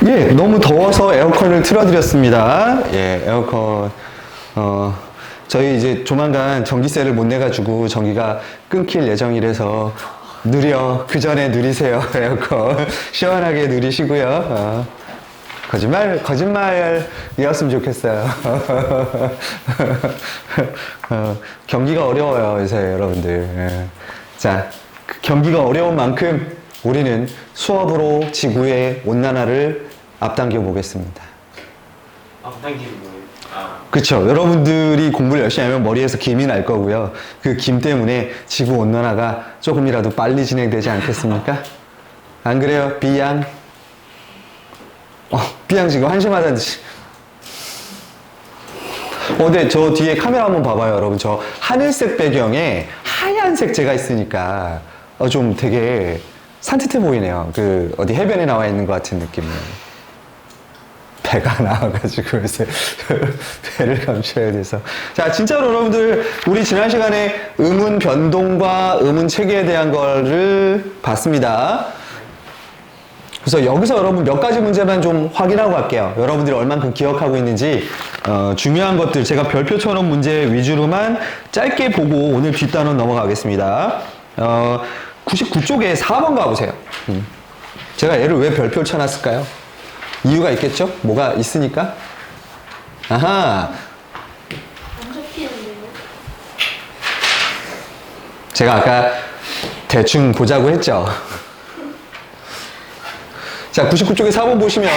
예, 너무 더워서 에어컨을 틀어드렸습니다. 예, 에어컨. 저희 이제 조만간 전기세를 못 내가지고 전기가 끊길 예정이라서 그 전에 누리세요. 에어컨. 시원하게 누리시고요. 거짓말이었으면 좋겠어요. 경기가 어려워요, 요새 여러분들. 예. 자, 경기가 어려운 만큼 우리는 수업으로 지구의 온난화를 앞당겨 보겠습니다. 앞당기는 거예요? 그렇죠. 여러분들이 공부를 열심히 하면 머리에서 김이 날 거고요. 그 김 때문에 지구 온난화가 조금이라도 빨리 진행되지 않겠습니까? 안 그래요? 비양? 비양 지금 한심하다는지. 근데 저 뒤에 카메라 한번 봐봐요, 여러분. 저 하늘색 배경에 하얀색 재가 있으니까 좀 되게 산뜻해 보이네요. 어디 해변에 나와 있는 것 같은 느낌이에요. 배가 나와가지고 요새 배를 감춰야 돼서. 자, 진짜로 여러분들, 우리 지난 시간에 음운 변동과 음운 체계에 대한 거를 봤습니다. 그래서 여기서 여러분 몇 가지 문제만 좀 확인하고 갈게요. 여러분들이 얼만큼 기억하고 있는지, 중요한 것들, 제가 별표처럼 문제 위주로만 짧게 보고 오늘 뒷단원 넘어가겠습니다. 99쪽에 4번 가보세요. 제가 얘를 왜 별표를 쳐놨을까요? 이유가 있겠죠? 뭐가 있으니까? 아하. 안 접히는데요? 제가 아까 대충 보자고 했죠? 자, 99쪽에 4번 보시면,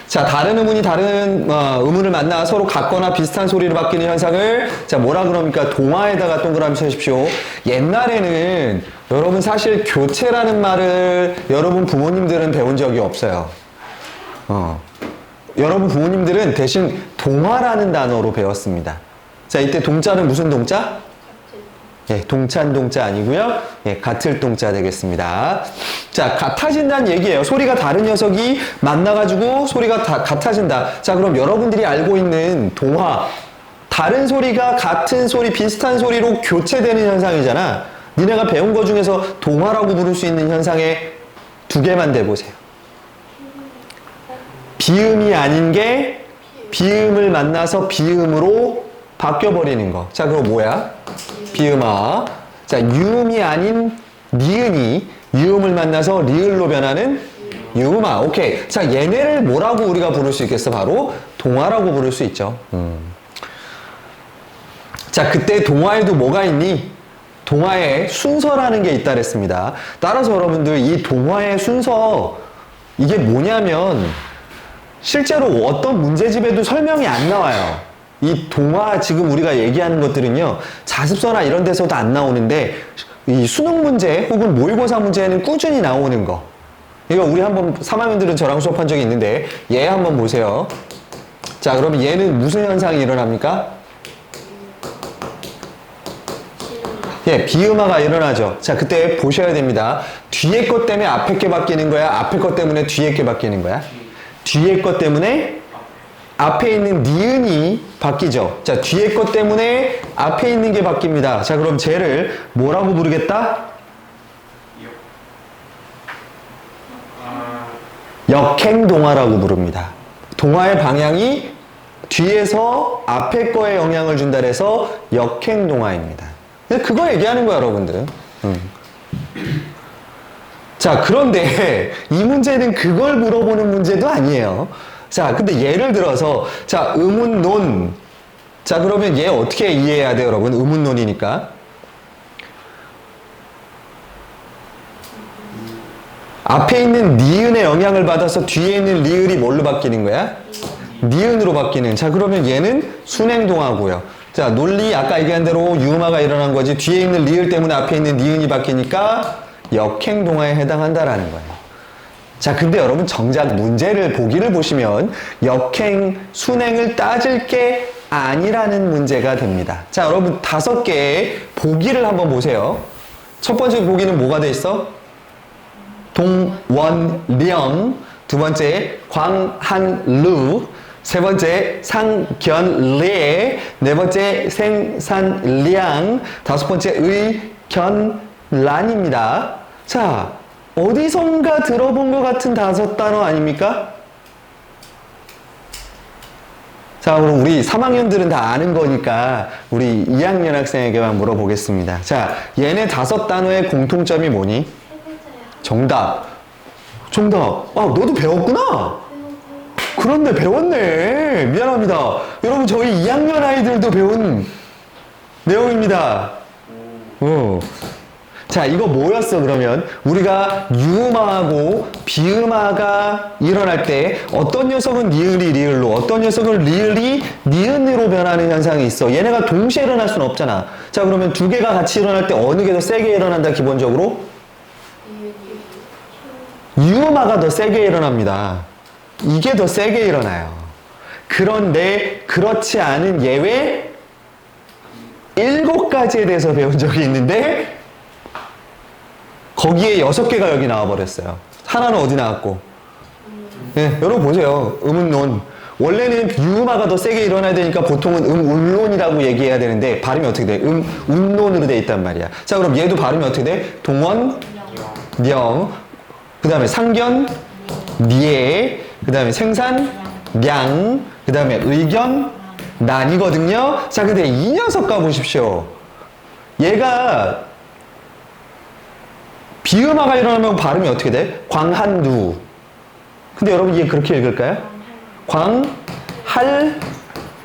자, 다른 음운이 다른 음운을 만나 서로 같거나 비슷한 소리로 바뀌는 현상을, 자, 뭐라 그럽니까? 동화에다가 동그라미 쳐주십시오. 옛날에는 여러분 사실 교체라는 말을 여러분 부모님들은 배운 적이 없어요. 여러분 부모님들은 대신 동화라는 단어로 배웠습니다. 자, 이때 동자는 무슨 동자? 예, 동찬 동자 아니고요. 예, 같을 동자 되겠습니다. 자, 같아진다는 얘기예요. 소리가 다른 녀석이 만나가지고 소리가 같아진다. 자, 그럼 여러분들이 알고 있는 동화, 다른 소리가 같은 소리, 비슷한 소리로 교체되는 현상이잖아. 니네가 배운 거 중에서 동화라고 부를 수 있는 현상에 두 개만 대보세요. 비음이 아닌 게 비음을 만나서 비음으로 바뀌어버리는 거. 자, 그거 뭐야? 비음아. 자, 유음이 아닌 니은이 유음을 만나서 리을로 변하는 유음아. 오케이. 자, 얘네를 뭐라고 우리가 부를 수 있겠어? 바로 동화라고 부를 수 있죠. 자, 그때 동화에도 뭐가 있니? 동화에 순서라는 게 있다 그랬습니다. 따라서 여러분들 이 동화의 순서, 이게 뭐냐면 실제로 어떤 문제집에도 설명이 안 나와요. 이 동화 지금 우리가 얘기하는 것들은요, 자습서나 이런 데서도 안 나오는데 이 수능 문제 혹은 모의고사 문제에는 꾸준히 나오는 거. 이거 우리 한번 3학년들은 저랑 수업한 적이 있는데 얘 한번 보세요. 자, 그러면 얘는 무슨 현상이 일어납니까? 예, 비음화가 일어나죠. 자, 그때 보셔야 됩니다. 뒤에 것 때문에 앞에 게 바뀌는 거야? 앞에 것 때문에 뒤에 게 바뀌는 거야? 뒤에 것 때문에 앞에 있는 니은이 바뀌죠. 자, 뒤에 것 때문에 앞에 있는 게 바뀝니다. 자, 그럼 쟤를 뭐라고 부르겠다? 역행동화라고 부릅니다. 동화의 방향이 뒤에서 앞에 거에 영향을 준다 해서 역행동화입니다. 그거 얘기하는 거야, 여러분들. 자, 그런데 이 문제는 그걸 물어보는 문제도 아니에요. 자, 근데 예를 들어서, 자, 음운논. 자, 그러면 얘 어떻게 이해해야 돼요, 여러분? 음운논이니까. 앞에 있는 니은의 영향을 받아서 뒤에 있는 리을이 뭘로 바뀌는 거야? 니은으로 바뀌는. 자, 그러면 얘는 순행동화고요. 자, 논리 아까 얘기한 대로 유음화가 일어난 거지. 뒤에 있는 리을 때문에 앞에 있는 니은이 바뀌니까 역행동화에 해당한다라는 거예요. 자, 근데 여러분 정작 문제를 보기를 보시면 역행, 순행을 따질 게 아니라는 문제가 됩니다. 자, 여러분 5개의 보기를 한번 보세요. 첫 번째 보기는 뭐가 돼 있어? 동원령. 두 번째 광한루. 세 번째 상견례. 네 번째 생산량. 다섯 번째 의견란입니다. 자, 어디선가 들어본 것 같은 5단어 아닙니까? 자, 그럼 우리 3학년들은 다 아는 거니까 우리 2학년 학생에게만 물어보겠습니다. 자, 얘네 5단어의 공통점이 뭐니? 세 글자에 한 정답. 정답. 아, 너도 배웠구나? 그런데 배웠네. 미안합니다. 여러분, 저희 2학년 아이들도 배운 내용입니다. 자, 이거 뭐였어, 그러면? 우리가 유음하고 비음화가 일어날 때 어떤 녀석은 니을이 리을로, 어떤 녀석은 리을이 니은으로 변하는 현상이 있어. 얘네가 동시에 일어날 수는 없잖아. 자, 그러면 두 개가 같이 일어날 때 어느 게 더 세게 일어난다, 기본적으로? 유음화가 더 세게 일어납니다. 이게 더 세게 일어나요. 그런데 그렇지 않은 예외 7가지에 대해서 배운 적이 있는데 거기에 6개가 여기 나와버렸어요. 하나는 어디 나왔고? 네, 여러분 보세요. 음운론. 원래는 유음화가 더 세게 일어나야 되니까 보통은 음운론이라고 얘기해야 되는데 발음이 어떻게 돼? 운론으로 돼 있단 말이야. 자, 그럼 얘도 발음이 어떻게 돼? 동원, 령, 그 다음에 상견, 니에, 그 다음에 생산, 량, 그 다음에 의견, 난이거든요. 자, 근데 이 녀석 가보십시오. 얘가 비음화가 일어나면 발음이 어떻게 돼? 광한루. 근데 여러분 이게 그렇게 읽을까요?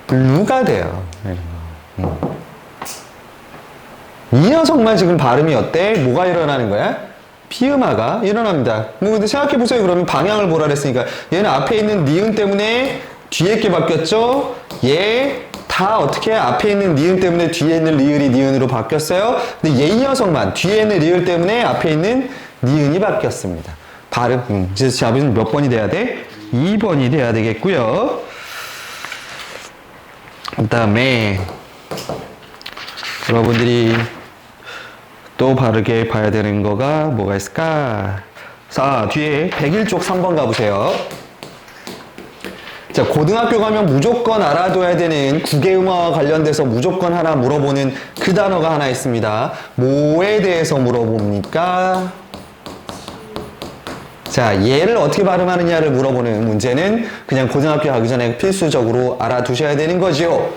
광할루가 돼요. 이 녀석만 지금 발음이 어때? 뭐가 일어나는 거야? 비음화가 일어납니다. 뭐 근데 생각해보세요. 그러면 방향을 보라 그랬으니까 얘는 앞에 있는 니은 때문에 뒤에 게 바뀌었죠? 얘 다 어떻게 앞에 있는 니은 때문에 뒤에 있는 리을이 니은으로 바뀌었어요? 근데 얘 이 녀석만 뒤에 있는 리을 때문에 앞에 있는 니은이 바뀌었습니다. 발음. 그래서 답은 몇 번이 돼야 돼? 2번이 돼야 되겠고요. 그 다음에 여러분들이 또 바르게 봐야 되는 거가 뭐가 있을까? 자, 뒤에 101쪽 3번 가보세요. 자, 고등학교 가면 무조건 알아둬야 되는 국외음화와 관련돼서 무조건 하나 물어보는 그 단어가 하나 있습니다. 뭐에 대해서 물어봅니까? 자, 얘를 어떻게 발음하느냐를 물어보는 문제는 그냥 고등학교 가기 전에 필수적으로 알아두셔야 되는 거지요.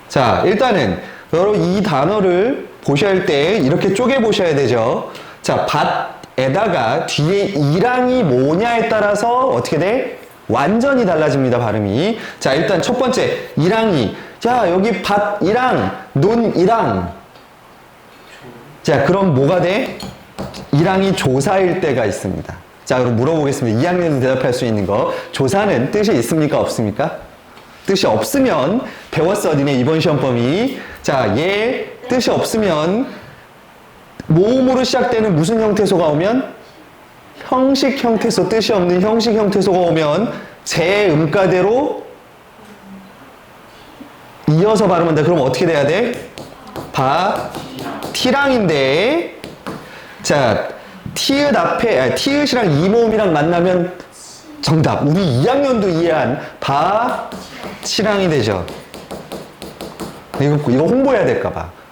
자, 일단은 여러분 이 단어를 보실 때 이렇게 쪼개 보셔야 되죠. 자, 밭에다가 뒤에 이랑이 뭐냐에 따라서 어떻게 돼? 완전히 달라집니다, 발음이. 자, 일단 첫 번째, 이랑이. 자, 여기 밭이랑 논이랑. 자, 그럼 뭐가 돼? 이랑이 조사일 때가 있습니다. 자, 그럼 물어보겠습니다. 2학년이 대답할 수 있는 거. 조사는 뜻이 있습니까? 없습니까? 뜻이 없으면 배웠어, 니네 이번 시험 범위. 자, 얘 뜻이 없으면 모음으로 시작되는 무슨 형태소가 오면? 형식 형태소, 뜻이 없는 형식 형태소가 오면 제 음가대로 이어서 발음한다. 그럼 어떻게 돼야 돼? 티랑인데, 자, 티읕 앞에, 티읕이랑 이모음이랑 만나면 정답. 우리 2학년도 이해한 치랑이 되죠. 이거 홍보해야 될까봐.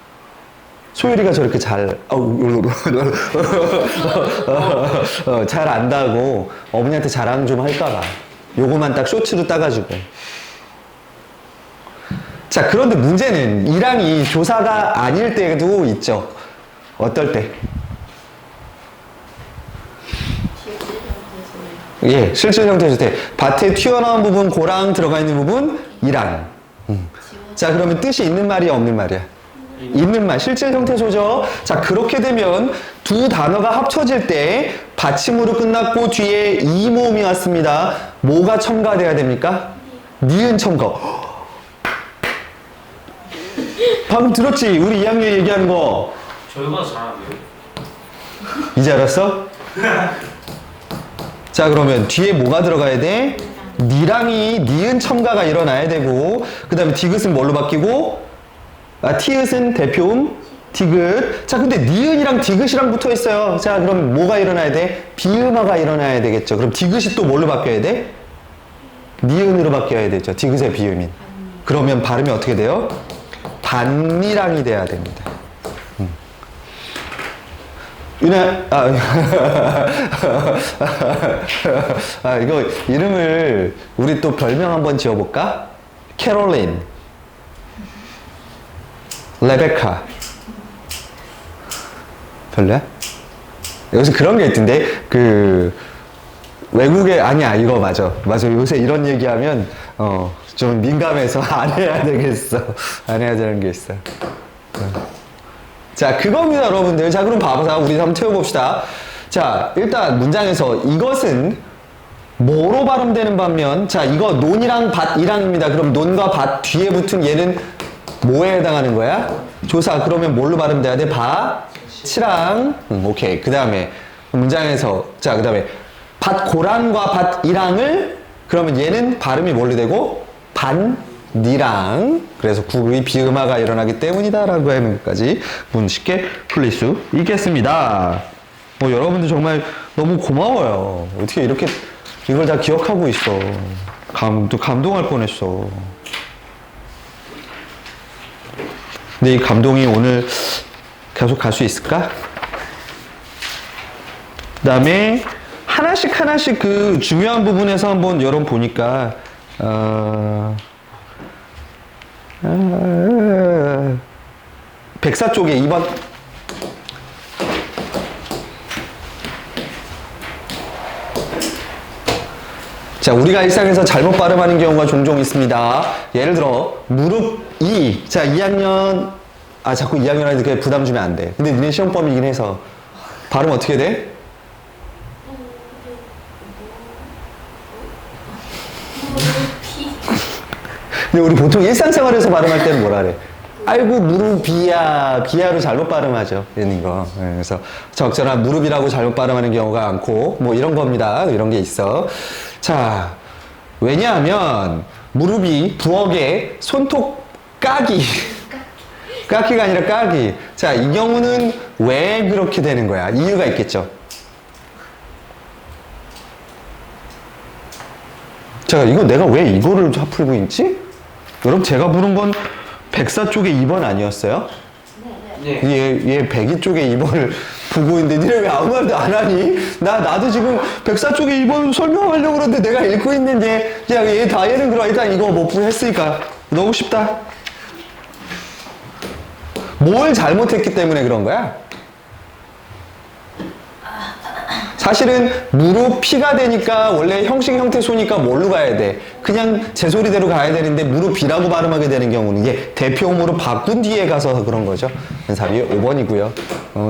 소율이가 저렇게 잘 안다고 어머니한테 자랑 좀 할까봐. 요거만 딱 쇼츠로 따가지고. 자, 그런데 문제는 이랑이 조사가 아닐 때도 있죠. 어떨 때? 예, 실질 형태일 때 밭에 튀어나온 부분, 고랑 들어가 있는 부분, 이랑. 자, 그러면 뜻이 있는 말이야, 없는 말이야? 있는 말, 실질 형태소죠. 자, 그렇게 되면 두 단어가 합쳐질 때 받침으로 끝났고 뒤에 이 모음이 왔습니다. 뭐가 첨가돼야 됩니까? 니은 첨가. 방금 들었지? 우리 2학년 얘기하는 거. 저희보다 잘하는데요? 이제 알았어? 자, 그러면 뒤에 뭐가 들어가야 돼? 니랑이 니은 첨가가 일어나야 되고, 그 다음에 디귿은 뭘로 바뀌고? 티읕은 대표음, 디귿. 자, 근데 니은이랑 디귿이랑 붙어 있어요. 자, 그럼 뭐가 일어나야 돼? 비음화가 일어나야 되겠죠. 그럼 디귿이 또 뭘로 바뀌어야 돼? 니은으로 바뀌어야 되죠. 디귿의 비음인. 그러면 발음이 어떻게 돼요? 반니랑이 돼야 됩니다. 유나, 이거 이름을 우리 또 별명 한번 지어볼까? 캐롤린, 레베카. 별로야? 여기서 그런 게 있던데, 외국에, 아니야, 이거 맞아. 요새 이런 얘기하면, 좀 민감해서 안 해야 되겠어. 안 해야 되는 게 있어. 자, 그겁니다, 여러분들. 자, 그럼 봐보자. 우리 한번 태워봅시다. 자, 일단 문장에서 이것은 뭐로 발음되는 반면, 자, 이거 논이랑 밭이랑입니다. 그럼 논과 밭 뒤에 붙은 얘는 뭐에 해당하는 거야? 조사. 그러면 뭘로 발음돼야 돼? 밭이랑. 오케이. 그 다음에 문장에서, 자, 그 다음에 밭고랑과 밭이랑을, 그러면 얘는 발음이 뭘로 되고? 반니랑. 그래서 구의 비음화가 일어나기 때문이다 라고 하는 것까지 문 쉽게 풀릴 수 있겠습니다. 여러분들 정말 너무 고마워요. 어떻게 이렇게 이걸 다 기억하고 있어. 또 감동할 뻔했어. 근데 이 감동이 오늘 계속 갈 수 있을까? 그 다음에 하나씩 그 중요한 부분에서 한번 여러분 보니까 백사 쪽에 2번 자, 우리가 일상에서 잘못 발음하는 경우가 종종 있습니다. 예를 들어 무릎 2. 자, 2학년 자꾸 2학년 하니까 부담 주면 안 돼. 근데 니네 시험범위이긴 해서 발음 어떻게 돼? 근데 우리 보통 일상생활에서 발음할 때는 뭐라 그래? 아이고 무릎이야. 비야로 잘못 발음하죠. 이런 거. 그래서 적절한 무릎이라고 잘못 발음하는 경우가 많고 뭐 이런 겁니다. 이런 게 있어. 자, 왜냐하면 무릎이 부엌에 손톱 까기. 까기가 아니라 까기. 자, 이 경우는 왜 그렇게 되는 거야? 이유가 있겠죠. 자, 이거 내가 왜 이거를 풀고 있지? 여러분, 제가 부른 건 백사 쪽에 2번 아니었어요? 네. 얘 백이 쪽에 2번을 보고 있는데 니네 왜 아무 말도 안 하니? 나도 지금 백사 쪽에 2번 설명하려고 그러는데 내가 읽고 있는 얘는 그럼 일단 이거 뭐 했으니까 너무 쉽다. 뭘 잘못했기 때문에 그런 거야? 사실은 무릎 피가 되니까 원래 형식 형태 소니까 뭘로 가야 돼? 그냥 제 소리대로 가야 되는데 무릎이라고 발음하게 되는 경우는 이게 대표음으로 바꾼 뒤에 가서 그런 거죠. 답이 5번이고요.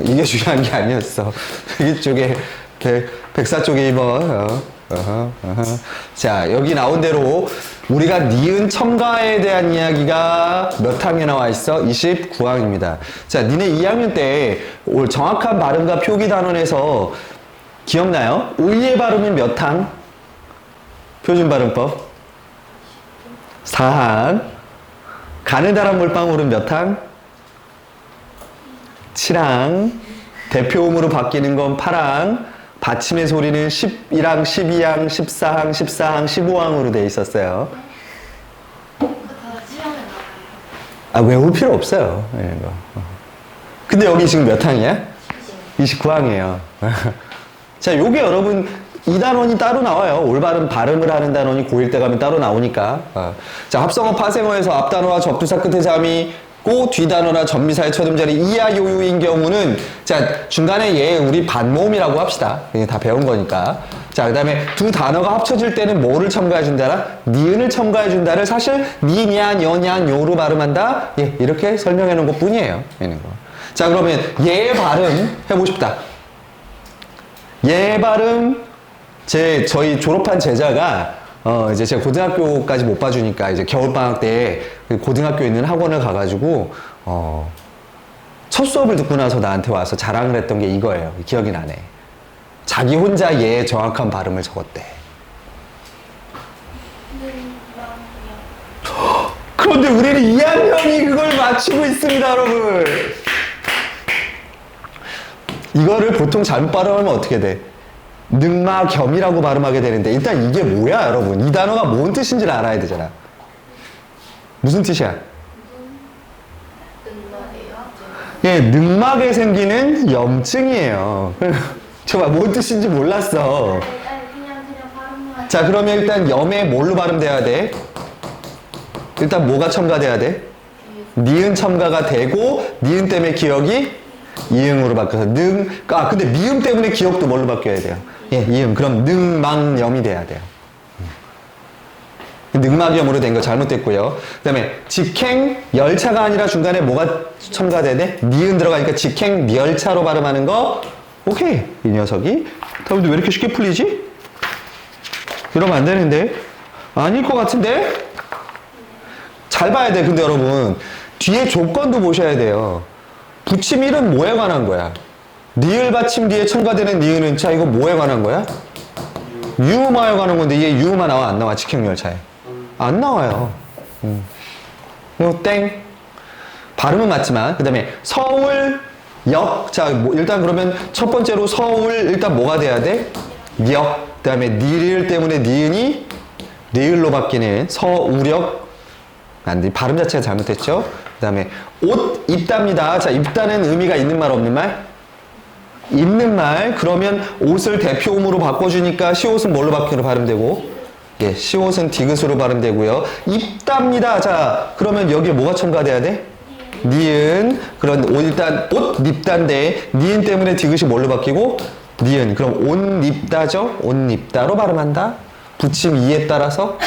이게 중요한 게 아니었어. 이쪽에 백사 쪽에 2번. 자, 여기 나온 대로 우리가 니은 첨가에 대한 이야기가 몇 항에 나와 있어? 29항입니다. 자, 니네 2학년 때 정확한 발음과 표기 단원에서 기억나요? 의의 발음은 몇 항? 표준 발음법 4항. 가느다란 물방울은 몇 항? 7항. 대표음으로 바뀌는 건 8항. 받침의 소리는 11항, 12항, 14항, 14항, 15항으로 돼 있었어요. 외울 필요 없어요. 근데 여기 지금 몇 항이야? 29항이에요. 자, 요게 여러분 이 단원이 따로 나와요. 올바른 발음을 하는 단원이 고1 때 가면 따로 나오니까. 자, 합성어 파생어에서 앞단어와 접두사 끝에 잠이 고 뒤단어나 전미사의 첫음절이 이야 요유인 경우는 자, 중간에 얘 우리 반모음이라고 합시다. 이게 다 배운 거니까. 자, 그 다음에 두 단어가 합쳐질 때는 뭐를 첨가해 준다라? 니은을 첨가해 준다를 사실 니냐, 여냐, 요로 발음한다. 예, 이렇게 설명해 놓은 것 뿐이에요. 이런 거. 자, 그러면 얘 발음 해보고 싶다. 얘 발음 저희 졸업한 제자가 이제 제가 고등학교까지 못 봐주니까 이제 겨울방학 때 고등학교에 있는 학원을 가가지고 첫 수업을 듣고 나서 나한테 와서 자랑을 했던 게 이거예요. 기억이 나네. 자기 혼자 얘 정확한 발음을 적었대. 그런데 우리는 2학년이 그걸 맞추고 있습니다, 여러분. 이거를 보통 잘못 발음하면 어떻게 돼? 능마겸이라고 발음하게 되는데 일단 이게 뭐야, 여러분? 이 단어가 뭔 뜻인지를 알아야 되잖아. 무슨 뜻이야? 예, 늑막에 생기는 염증이에요. 정말 뭔 뜻인지 몰랐어. 그냥 발음만. 자, 그러면 일단 염에 뭘로 발음돼야 돼? 일단 뭐가 첨가돼야 돼? 니은 첨가가 되고 니은 때문에 기억이 이응으로 바뀌어서 근데 미음 때문에 기억도 뭘로 바뀌어야 돼요? 예, 이응. 그럼 늑막염이 돼야 돼요. 늑막염으로 된 거 잘못됐고요. 그 다음에 직행 열차가 아니라 중간에 뭐가 첨가돼야 돼? 니은 들어가니까 직행 열차로 발음하는 거 오케이. 이 녀석이 다음도 왜 이렇게 쉽게 풀리지? 이러면 안 되는데 아닐 것 같은데? 잘 봐야 돼. 근데 여러분 뒤에 조건도 보셔야 돼요. 붙임일은 뭐에 관한 거야? 니을 받침 뒤에 첨가되는 니은은 자 이거 뭐에 관한 거야? 유음화에 관한 건데 얘 유음화 나와 안 나와? 직행열차에 안 나와요. 이거 땡. 발음은 맞지만 그 다음에 서울역. 자 일단 그러면 첫 번째로 서울 일단 뭐가 돼야 돼? 역. 그 다음에 니을 때문에 니은이 리을로 바뀌는 서울역. 안 돼. 발음 자체가 잘못됐죠? 그 다음에 옷 입다입니다. 자, 입다는 의미가 있는 말 없는 말? 있는 말. 그러면 옷을 대표음으로 바꿔주니까 시옷은 뭘로 바뀌는 발음되고? 예, 시옷은 디귿으로 발음되고요. 입다입니다. 자, 그러면 여기에 뭐가 첨가돼야 돼? 니은. 그런 일단 옷 입다인데 니은 때문에 디귿이 뭘로 바뀌고? 니은. 그럼 옷 입다죠? 옷 입다로 발음한다. 붙임 이에 따라서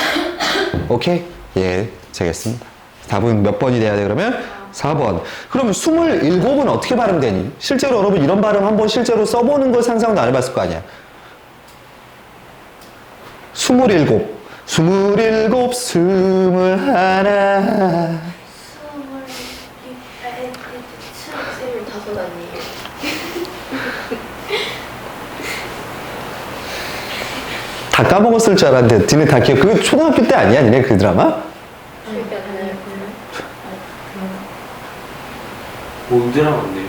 오케이? 예, 되겠습니다. 답은 몇 번이 돼야 돼 그러면? 4번. 그러면 27은 어떻게 발음되니? 실제로 여러분 이런 발음 한번 실제로 써보는 걸 상상도 안 해봤을 거 아니야. 27, 27, 21. 다섯 아니에요? 다 까먹었을 줄 알았는데 니네 다 기억. 그게 초등학교 때 아니야 니네 그 드라마? 뭔 드라마인데요?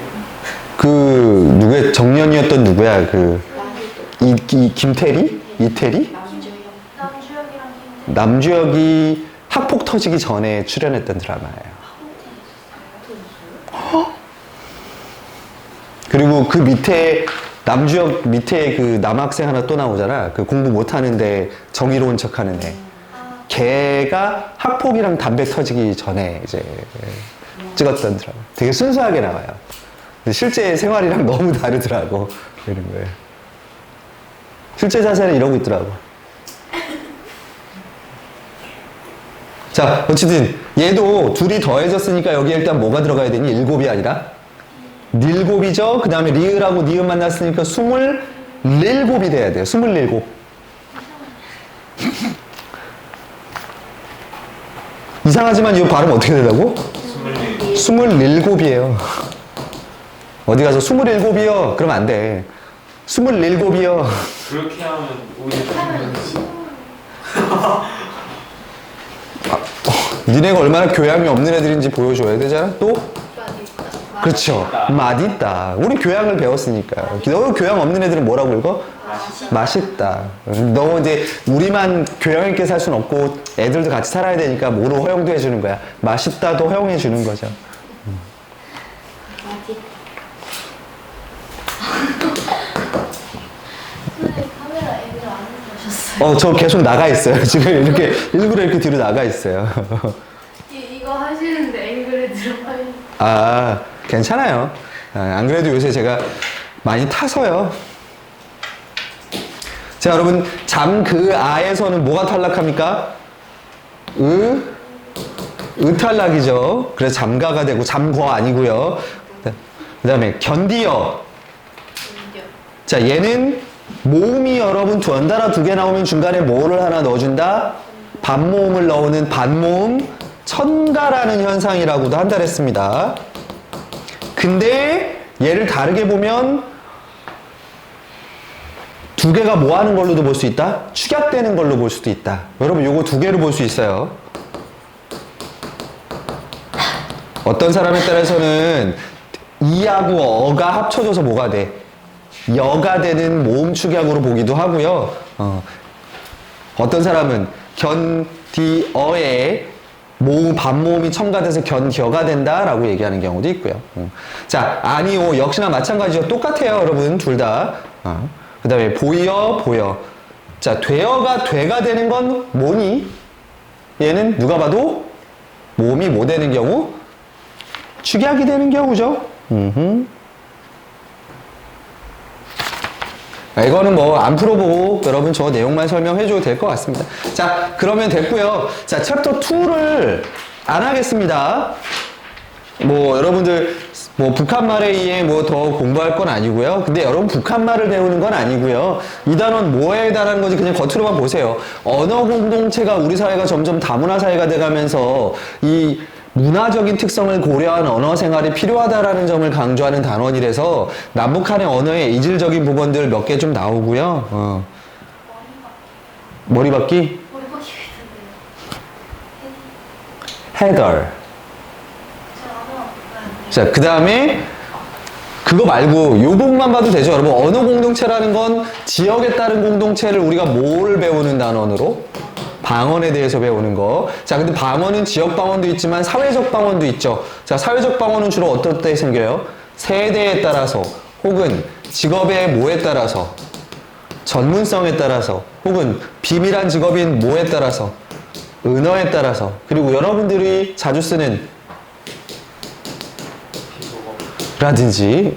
그 누구의 정년이었던 누구야 그 김태리? 이태리? 남주혁이랑 김태. 남주혁이 학폭 터지기 전에 출연했던 드라마예요. 그리고 그 밑에 남주혁 밑에 그 남학생 하나 또 나오잖아. 그 공부 못하는데 정의로운 척하는 애. 걔가 학폭이랑 담배 터지기 전에 이제 찍었던 드라마. 되게 순수하게 나와요. 근데 실제 생활이랑 너무 다르더라고. 이런 거예요. 실제 자세는 이러고 있더라고. 자, 어쨌든 얘도 둘이 더해졌으니까 여기에 일단 뭐가 들어가야 되니? 일곱이 아니라 닐곱이죠. 그 다음에 리을하고 니은 만났으니까 27이 돼야 돼요. 27. 이상하지만 이 발음 어떻게 되라고? 27이에요. 어디 가서 27이요? 그러면 안 돼. 27이요. 그렇게 하면 오히려 니네가 얼마나 교양이 없는 애들인지 보여줘야 되잖아. 또? 그렇죠. 맛있다. 우리 교양을 배웠으니까. 너 교양 없는 애들은 뭐라고 읽어? 맛있다. 너 이제 우리만 교양 있게 살 수는 없고 애들도 같이 살아야 되니까 뭐로 허용도 해주는 거야. 맛있다도 허용해 주는 거죠. 선생님 카메라 앵글 안 해주셨어요. 저 계속 나가 있어요. 지금 이렇게 일부러 이렇게 뒤로 나가 있어요. 이거 하시는데 앵글에 들어가요. 아, 괜찮아요. 안 그래도 요새 제가 많이 타서요. 자, 여러분, 아에서는 뭐가 탈락합니까? 탈락이죠. 그래서 잠가가 되고, 잠거 아니고요. 그 다음에 견디어. 자, 얘는 모음이 여러분 연달아 2개 나오면 중간에 뭐를 하나 넣어준다? 반모음을 넣는 반모음 첨가라는 현상이라고도 한다 그랬습니다. 근데 얘를 다르게 보면 2개가 뭐 하는 걸로도 볼 수 있다? 축약되는 걸로 볼 수도 있다. 여러분 요거 2개로 볼 수 있어요. 어떤 사람에 따라서는 이하고 어가 합쳐져서 뭐가 돼? 여가 되는 모음 축약으로 보기도 하고요. 어떤 사람은 견디어에 반모음이 첨가돼서 견겨가 된다라고 얘기하는 경우도 있고요. 자, 아니오 역시나 마찬가지죠. 똑같아요, 여러분 둘 다. 그 다음에 보여. 자, 되어가 돼가 되는 건 뭐니? 얘는 누가 봐도 모음이 뭐 되는 경우? 축약이 되는 경우죠. 이거는 뭐 안 풀어보고 여러분 저 내용만 설명해줘도 될 것 같습니다. 자, 그러면 됐고요. 자, 챕터 2를 안 하겠습니다. 뭐 여러분들 뭐 북한말에 의해 뭐 더 공부할 건 아니고요. 근데 여러분 북한말을 배우는 건 아니고요. 이 단어는 뭐에 해당하는 건지 그냥 겉으로만 보세요. 언어 공동체가 우리 사회가 점점 다문화 사회가 돼가면서 이 문화적인 특성을 고려한 언어 생활이 필요하다라는 점을 강조하는 단원이라서 남북한의 언어의 이질적인 부분들 몇 개 좀 나오고요. 머리박기? 머리박이가 있던데요. 헤더. 자, 그 다음에 그거 말고 요 부분만 봐도 되죠. 여러분, 언어 공동체라는 건 지역에 따른 공동체를 우리가 뭘 배우는 단원으로? 방언에 대해서 배우는 거. 자, 근데 방언은 지역 방언도 있지만 사회적 방언도 있죠. 자, 사회적 방언은 주로 어떨 때 생겨요? 세대에 따라서 혹은 직업의 뭐에 따라서 전문성에 따라서 혹은 비밀한 직업인 뭐에 따라서 은어에 따라서 그리고 여러분들이 자주 쓰는 라든지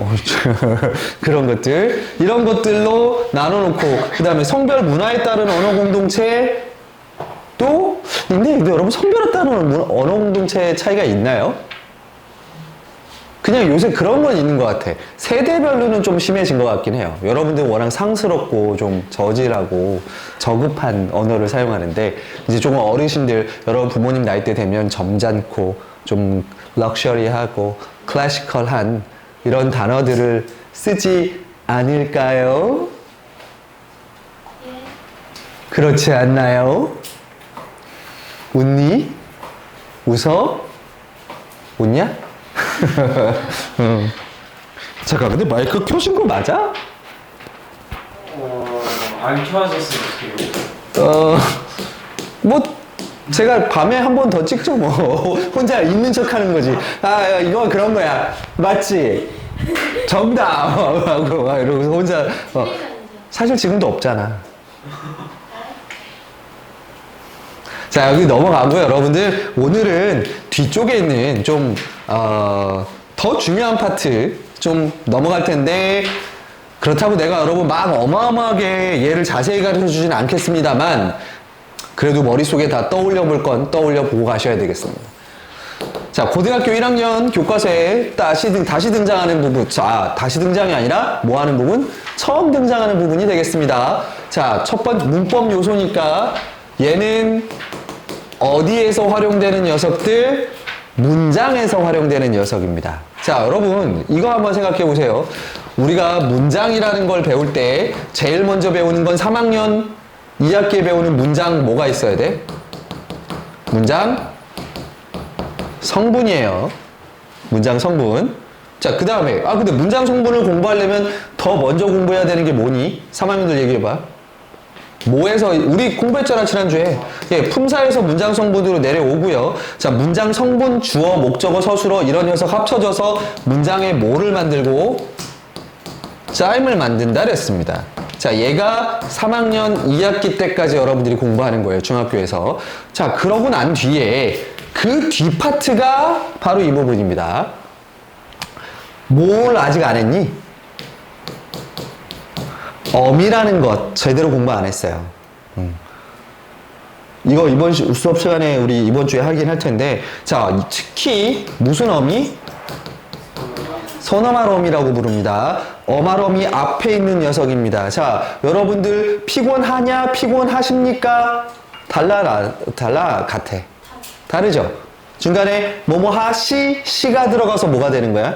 그런 것들 이런 것들로 나눠놓고 그 다음에 성별 문화에 따른 언어 공동체 또 근데 여러분 성별에 따른 언어 공동체 차이가 있나요? 그냥 요새 그런 건 있는 것 같아. 세대별로는 좀 심해진 것 같긴 해요. 여러분들 워낙 상스럽고 좀 저질하고 저급한 언어를 사용하는데 이제 조금 어르신들 여러분 부모님 나이 때 되면 점잖고 좀 럭셔리하고 클래시컬한 이런 단어들을 쓰지 않을까요? 예. 그렇지 않나요? 웃니? 웃어? 웃냐? 잠깐, 근데 마이크 켜신 거 맞아? 안 켜졌으면 어떡해요? 뭐, 제가 밤에 한 번 더 찍죠, 뭐. 혼자 있는 척 하는 거지. 아, 이거 그런 거야. 맞지? 정답! 하고, 막 이러고서 혼자. 사실 지금도 없잖아. 자, 여기 넘어가고요. 여러분들, 오늘은 뒤쪽에 있는 좀, 더 중요한 파트 좀 넘어갈 텐데, 그렇다고 내가 여러분 막 어마어마하게 얘를 자세히 가르쳐 주진 않겠습니다만, 그래도 머릿속에 다 떠올려 볼 건 떠올려 보고 가셔야 되겠습니다. 자, 고등학교 1학년 교과서에 다시 등장하는 부분, 다시 등장이 아니라 뭐 하는 부분? 처음 등장하는 부분이 되겠습니다. 자, 첫 번째 문법 요소니까 얘는 어디에서 활용되는 녀석들? 문장에서 활용되는 녀석입니다. 자, 여러분 이거 한번 생각해 보세요. 우리가 문장이라는 걸 배울 때 제일 먼저 배우는 건 3학년 2학기에 배우는 문장 뭐가 있어야 돼? 문장 성분이에요. 문장 성분. 자, 그 다음에 근데 문장 성분을 공부하려면 더 먼저 공부해야 되는 게 뭐니? 3학년들 얘기해봐. 뭐에서 우리 공부했잖아 지난주에. 품사에서 문장 성분으로 내려오고요. 자, 문장 성분, 주어, 목적어, 서술어 이런 녀석 합쳐져서 문장에 뭐를 만들고 짜임을 만든다 그랬습니다. 자, 얘가 3학년 2학기 때까지 여러분들이 공부하는 거예요, 중학교에서. 자, 그러고 난 뒤에 그 뒤 파트가 바로 이 부분입니다. 뭘 아직 안 했니? 어미라는 것 제대로 공부 안 했어요. 이거 이번 수업 시간에 우리 이번 주에 하긴 할 텐데, 자, 특히 무슨 어미? 선어말 어미라고 부릅니다. 어말 어미 앞에 있는 녀석입니다. 자, 여러분들 피곤하냐? 피곤하십니까? 같아. 다르죠? 중간에 뭐뭐 하시, 시가 들어가서 뭐가 되는 거야?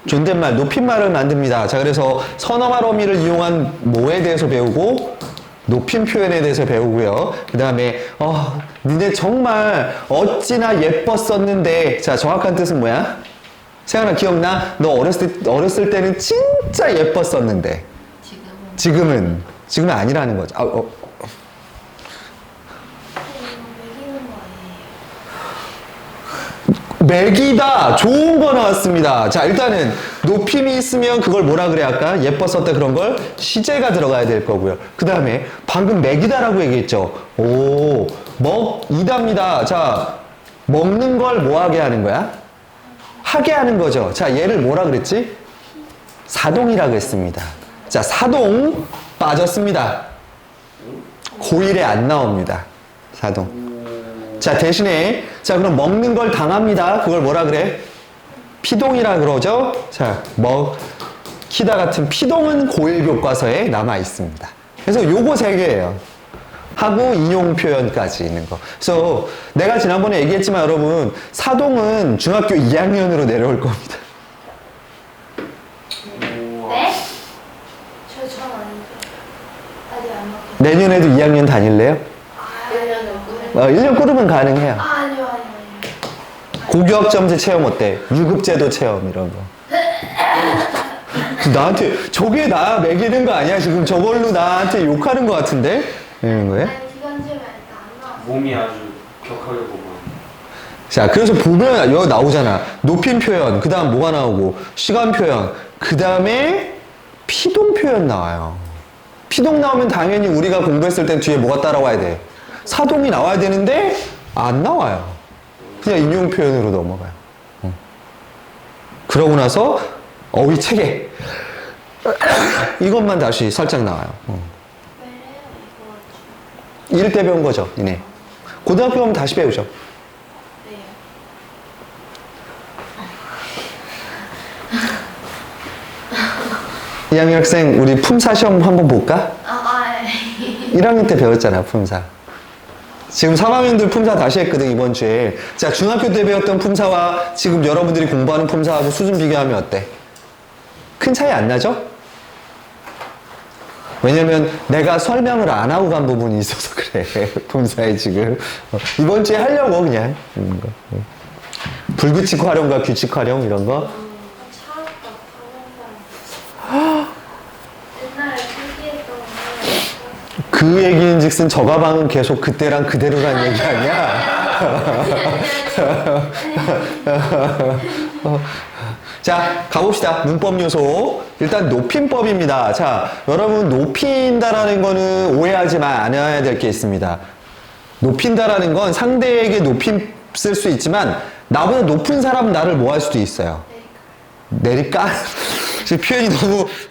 존댓말, 높임말을 만듭니다. 자, 그래서 선어말 어미를 이용한 뭐에 대해서 배우고 높임 표현에 대해서 배우고요. 그 다음에 니네 정말 어찌나 예뻤었는데. 자, 정확한 뜻은 뭐야? 세연아 기억나? 너 어렸을 때는 진짜 예뻤었는데 지금은 아니라는 거죠. 매기는 거 아니에요? 맥이다. 좋은 거 나왔습니다. 자, 일단은 높임이 있으면 그걸 뭐라 그래 아까? 예뻤었다 그런 걸 시제가 들어가야 될 거고요. 그 다음에 방금 맥이다라고 얘기했죠. 오, 먹이답니다. 자, 먹는 걸 뭐 하게 하는 거야? 하게 하는 거죠. 자, 얘를 뭐라 그랬지? 사동이라고 했습니다. 자, 사동 빠졌습니다. 고1에 안 나옵니다. 사동. 자, 대신에 자, 그럼 먹는 걸 당합니다. 그걸 뭐라 그래? 피동이라 그러죠. 자, 먹히다 같은 피동은 고1 교과서에 남아 있습니다. 그래서 요거 세 개예요. 하고 인용 표현까지 있는 거. 그래서 내가 지난번에 얘기했지만 여러분, 사동은 중학교 2학년으로 내려올 겁니다. 네? 전 아닌데. 아직 안 먹겠어요. 내년에도 2학년 다닐래요? 1년 꾸르면 가능해요. 아니요. 고교학점제 체험 어때? 유급제도 체험 이런 거. 나한테 저게 나 매기는 거 아니야? 지금 저걸로 나한테 욕하는 거 같은데? 이런 거예요? 아니, 기간제가 일단 안 나왔어. 몸이 아주 격하게 보고. 자, 그래서 보면 여기 나오잖아. 높임 표현, 그 다음 뭐가 나오고, 시간 표현, 그 다음에 피동 표현 나와요. 피동 나오면 당연히 우리가 공부했을 땐 뒤에 뭐가 따라와야 돼? 사동이 나와야 되는데 안 나와요. 그냥 인용 표현으로 넘어가요. 그러고 나서 어휘 체계 이것만 다시 살짝 나와요. 왜래요, 이거? 1대 배운 거죠, 이네. 고등학교 가면 다시 배우죠. 네요. 2학년 학생, 우리 품사 시험 한번 볼까? 1학년 때 배웠잖아, 품사. 지금 3학년들 품사 다시 했거든, 이번 주에. 자, 중학교 때 배웠던 품사와 지금 여러분들이 공부하는 품사하고 수준 비교하면 어때? 큰 차이 안 나죠? 왜냐면 내가 설명을 안 하고 간 부분이 있어서 그래, 품사에 지금. 이번 주에 하려고, 그냥. 이런 거. 불규칙 활용과 규칙 활용, 이런 거. 옛날에 필기했던 거. 그 얘기인 즉슨 저 가방은 계속 그때랑 그대로란 얘기 아니야? 자, 가봅시다. 문법 요소. 일단 높임법입니다. 자, 여러분 높인다라는 거는 오해하지 않아야 될 게 있습니다. 높인다라는 건 상대에게 높임 쓸 수 있지만 나보다 높은 사람은 나를 뭐 할 수도 있어요. 내릴까? 지금 표현이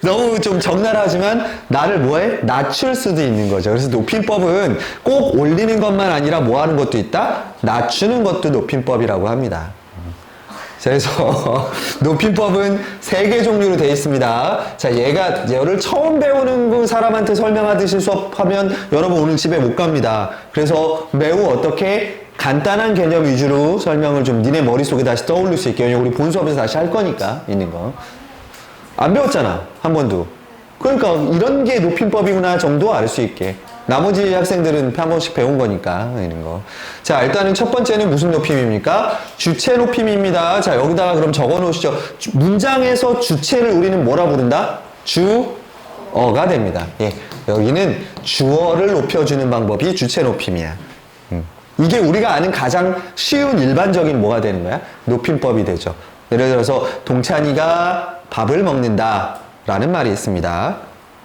너무 좀 적나라하지만 나를 뭐해? 낮출 수도 있는 거죠. 그래서 높임법은 꼭 올리는 것만 아니라 뭐 하는 것도 있다? 낮추는 것도 높임법이라고 합니다. 그래서 높임법은 3개 종류로 되어 있습니다. 자, 얘를 처음 배우는 그 사람한테 설명하듯이 수업하면 여러분 오늘 집에 못 갑니다. 그래서 매우 어떻게 간단한 개념 위주로 설명을 좀 니네 머릿속에 다시 떠올릴 수 있게. 왜냐면 우리 본 수업에서 다시 할 거니까, 있는 거. 안 배웠잖아, 한 번도. 그러니까 이런 게 높임법이구나 정도 알 수 있게. 나머지 학생들은 한 번씩 배운 거니까, 이런 거. 자, 일단은 첫 번째는 무슨 높임입니까? 주체 높임입니다. 자, 여기다가 그럼 적어 놓으시죠. 문장에서 주체를 우리는 뭐라 부른다? 주어가 됩니다. 예. 여기는 주어를 높여주는 방법이 주체 높임이야. 이게 우리가 아는 가장 쉬운 일반적인 뭐가 되는 거야? 높임법이 되죠. 예를 들어서 동찬이가 밥을 먹는다 라는 말이 있습니다.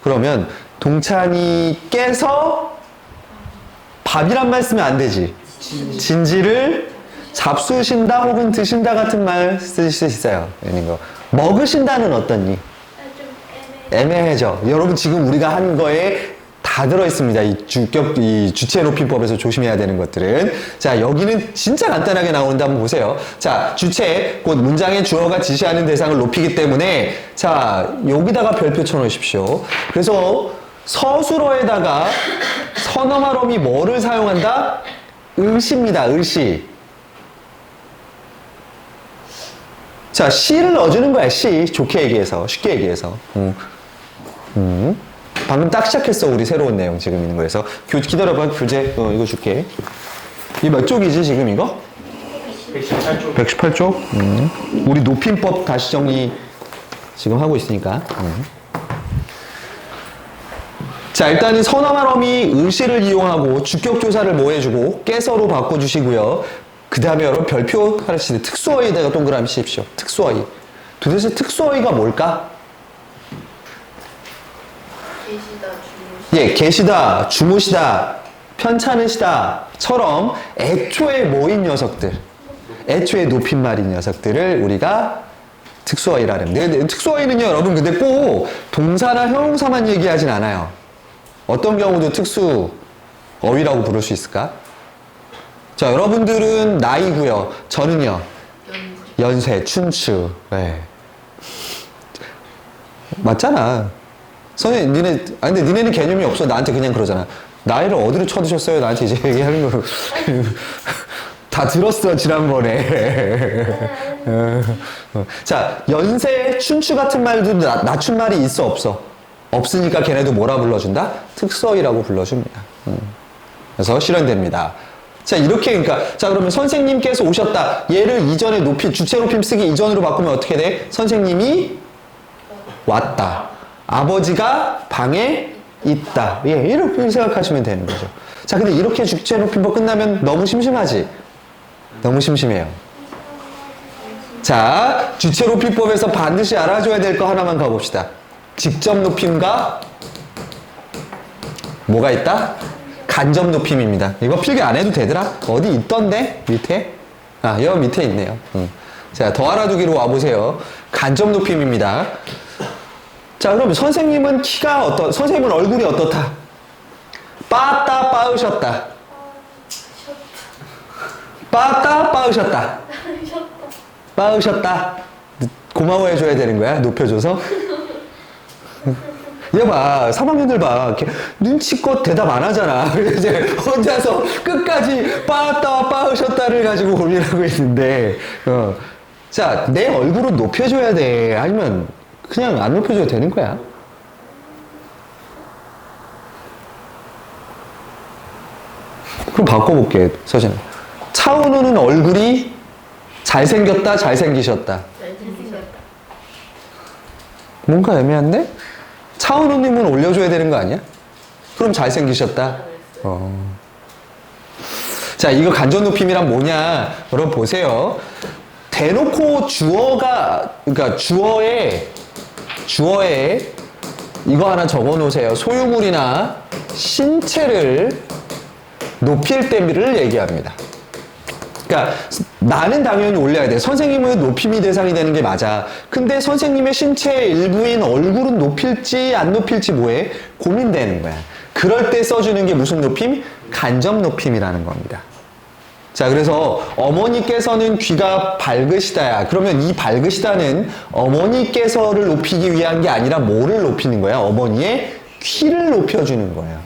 그러면 동찬이께서 밥이란 말 쓰면 안 되지. 진지를 잡수신다 혹은 드신다 같은 말 쓰실 수 있어요. 이런 거. 먹으신다는 어떠니? 좀 애매해. 애매해져. 여러분 지금 우리가 한 거에 다 들어있습니다. 이 주체 높임법에서 조심해야 되는 것들은. 자, 여기는 진짜 간단하게 나오는데 한번 보세요. 자, 주체, 곧 문장의 주어가 지시하는 대상을 높이기 때문에, 자, 여기다가 별표 쳐놓으십시오. 그래서 서술어에다가 서너말어미 뭐를 사용한다? 을시입니다. 을시. 자, 시를 넣어주는 거야. 시. 좋게 얘기해서. 쉽게 얘기해서. 방금 딱 시작했어. 우리 새로운 내용 지금 있는 거에서. 기다려봐. 교재. 이거 줄게. 이 몇 쪽이지 지금 이거? 118쪽. 118쪽? 우리 높임법 다시 정리 지금 하고 있으니까. 자, 일단은 서너말어미 을시를 이용하고 주격조사를 뭐 해주고 깨서로 바꿔주시고요. 그 다음에 여러분 별표 하나씩 특수어휘에다가 동그라미 씌십시오. 특수어휘. 도대체 특수어휘가 뭘까? 계시다, 주무시다. 예, 계시다, 주무시다, 편찮으시다처럼 애초에 뭐인 녀석들, 애초에 높임말인 녀석들을 우리가 특수어휘라 합니다. 근데 특수어휘는요, 여러분 근데 꼭 동사나 형용사만 얘기하진 않아요. 어떤 경우도 특수어휘라고 부를 수 있을까? 자, 여러분들은 나이고요. 저는요. 연세, 춘추. 네. 맞잖아. 선생님, 근데 니네는 개념이 없어. 나한테 그냥 그러잖아. 나이를 어디로 쳐드셨어요? 나한테 이제 얘기하는 거. 다 들었어, 지난번에. 자, 연세, 춘추 같은 말도 낮춘말이 있어, 없어? 없으니까 걔네도 뭐라 불러준다? 특수어휘라고 불러줍니다. 그래서 실현됩니다. 자, 이렇게, 그러니까, 자, 그러면 선생님께서 오셨다. 얘를 이전에 주체 높임 쓰기 이전으로 바꾸면 어떻게 돼? 선생님이 왔다. 아버지가 방에 있다. 예, 이렇게 생각하시면 되는 거죠. 자, 근데 이렇게 주체 높임법 끝나면 너무 심심하지? 너무 심심해요. 자, 주체 높임법에서 반드시 알아줘야 될 거 하나만 가봅시다. 직접 높임과 뭐가 있다? 간접 높임입니다. 이거 필기 안 해도 되더라? 어디 있던데? 밑에? 아, 여기 밑에 있네요. 자, 더 알아두기로 와보세요. 간접 높임입니다. 자, 그럼 선생님은 선생님은 얼굴이 어떻다? 빠따, 빠으셨다. 빠따, 빠으셨다. 빠으셨다. 고마워해줘야 되는 거야? 높여줘서? 얘 봐, 3학년들 봐. 이렇게 눈치껏 대답 안 하잖아. 그래서 이제 혼자서 끝까지 빠따, 빠으셨다를 가지고 고민하고 있는데, 자, 내 얼굴은 높여줘야 돼. 아니면 그냥 안 높여줘도 되는 거야. 그럼 바꿔볼게, 서진아. 차은우는 얼굴이 잘생겼다, 잘생기셨다. 잘생기셨다. 뭔가 애매한데? 차은우님은 올려줘야 되는 거 아니야? 그럼 잘생기셨다. 자, 이거 간접 높임이란 뭐냐? 여러분 보세요. 대놓고 그러니까 주어에 이거 하나 적어 놓으세요. 소유물이나 신체를 높일 때를 얘기합니다. 그러니까 나는 당연히 올려야 돼. 선생님은 높임이 대상이 되는 게 맞아. 근데 선생님의 신체의 일부인 얼굴은 높일지 안 높일지 뭐해? 고민되는 거야. 그럴 때 써주는 게 무슨 높임? 간접 높임이라는 겁니다. 자, 그래서 어머니께서는 귀가 밝으시다야. 그러면 이 밝으시다는 어머니께서를 높이기 위한 게 아니라 뭐를 높이는 거야? 어머니의 귀를 높여주는 거야.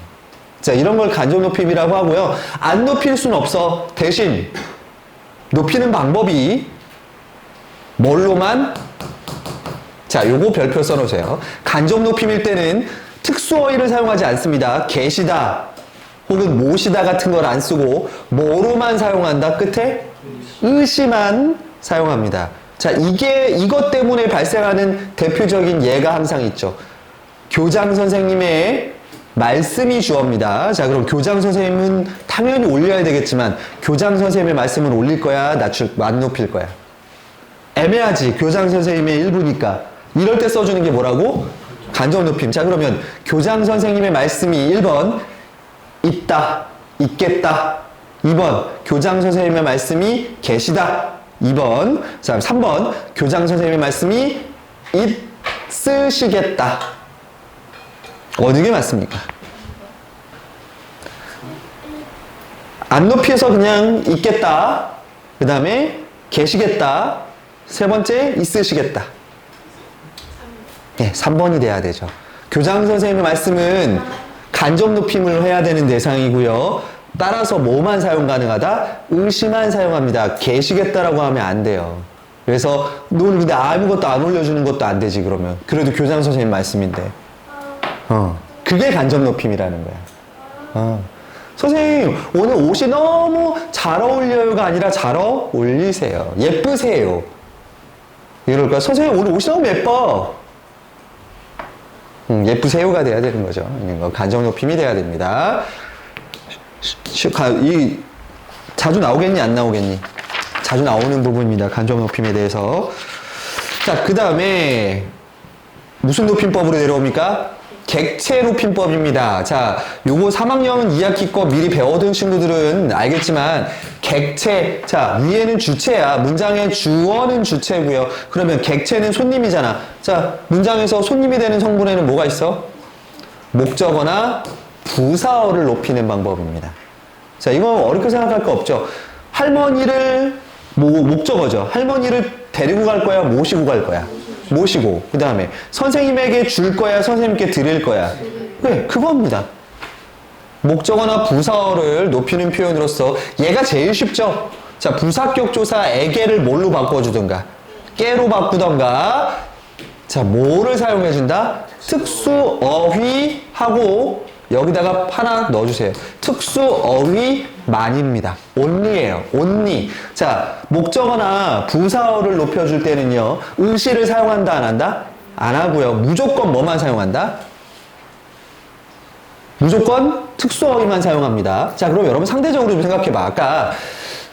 자, 이런 걸 간접 높임이라고 하고요. 안 높일 순 없어. 대신 높이는 방법이 뭘로만? 자, 요거 별표 써놓으세요. 간접 높임일 때는 특수어휘를 사용하지 않습니다. 계시다 혹은 모시다 같은 걸 안 쓰고 뭐로만 사용한다? 끝에 의시만 사용합니다. 자, 이것 때문에 발생하는 대표적인 예가 항상 있죠. 교장 선생님의 말씀이 주어입니다. 자, 그럼 교장 선생님은 당연히 올려야 되겠지만 교장 선생님의 말씀은 올릴 거야? 안 높일 거야? 애매하지. 교장 선생님의 일부니까. 이럴 때 써주는 게 뭐라고? 간접 높임. 자, 그러면 교장 선생님의 말씀이 1번 있다, 있겠다. 2번 교장 선생님의 말씀이 계시다. 2번. 자, 3번 교장 선생님의 말씀이 있으시겠다. 어느 게 맞습니까? 안 높여서 그냥 있겠다. 그 다음에 계시겠다. 세 번째 있으시겠다. 네, 3번이 돼야 되죠. 교장 선생님의 말씀은 간접 높임을 해야 되는 대상이고요. 따라서 뭐만 사용 가능하다? 의시만 사용합니다. 계시겠다라고 하면 안 돼요. 그래서 너는 근데 아무것도 안 올려주는 것도 안 되지 그러면. 그래도 교장 선생님 말씀인데. 그게 간접 높임이라는 거야. 선생님, 오늘 옷이 너무 잘 어울려요가 아니라 잘 어울리세요. 예쁘세요. 이럴까? 선생님, 오늘 옷이 너무 예뻐. 예쁘세요가 돼야 되는 거죠. 간접 높임이 돼야 됩니다. 자주 나오겠니? 안 나오겠니? 자주 나오는 부분입니다. 간접 높임에 대해서. 자, 그 다음에 무슨 높임법으로 내려옵니까? 객체 높임법입니다. 자, 요거 3학년 2학기 거 미리 배워둔 친구들은 알겠지만 객체, 자, 위에는 주체야. 문장의 주어는 주체고요. 그러면 객체는 손님이잖아. 자, 문장에서 손님이 되는 성분에는 뭐가 있어? 목적어나 부사어를 높이는 방법입니다. 자, 이거 어렵게 생각할 거 없죠. 할머니를 목적어죠. 할머니를 데리고 갈 거야, 모시고 갈 거야. 모시고. 그 다음에 선생님에게 줄 거야, 선생님께 드릴 거야. 네, 그겁니다. 목적어나 부사어를 높이는 표현으로서 얘가 제일 쉽죠. 자, 부사격 조사 에게를 뭘로 바꿔주든가 깨로 바꾸던가. 자, 뭐를 사용해준다? 특수어휘하고 여기다가 하나 넣어주세요. 특수어휘만입니다. only예요. only. 자, 목적어나 부사어를 높여줄 때는요. 의시를 사용한다, 안 한다? 안 하고요. 무조건 뭐만 사용한다? 무조건 특수어휘만 사용합니다. 자, 그럼 여러분 상대적으로 좀 생각해봐. 아까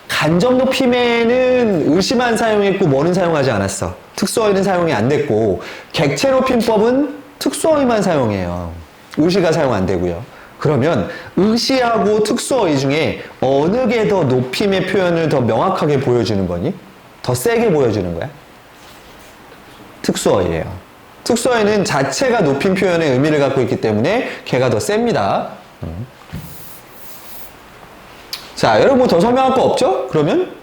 간접 높임에는 의시만 사용했고 뭐는 사용하지 않았어. 특수어휘는 사용이 안 됐고 객체 높임법은 특수어휘만 사용해요. 의시가 사용 안 되고요. 그러면 의시하고 특수어휘 중에 어느 게 더 높임의 표현을 더 명확하게 보여주는 거니? 더 세게 보여주는 거야? 특수어휘예요. 특수어휘는 자체가 높임 표현의 의미를 갖고 있기 때문에 걔가 더 셉니다. 자, 여러분 뭐 더 설명할 거 없죠? 그러면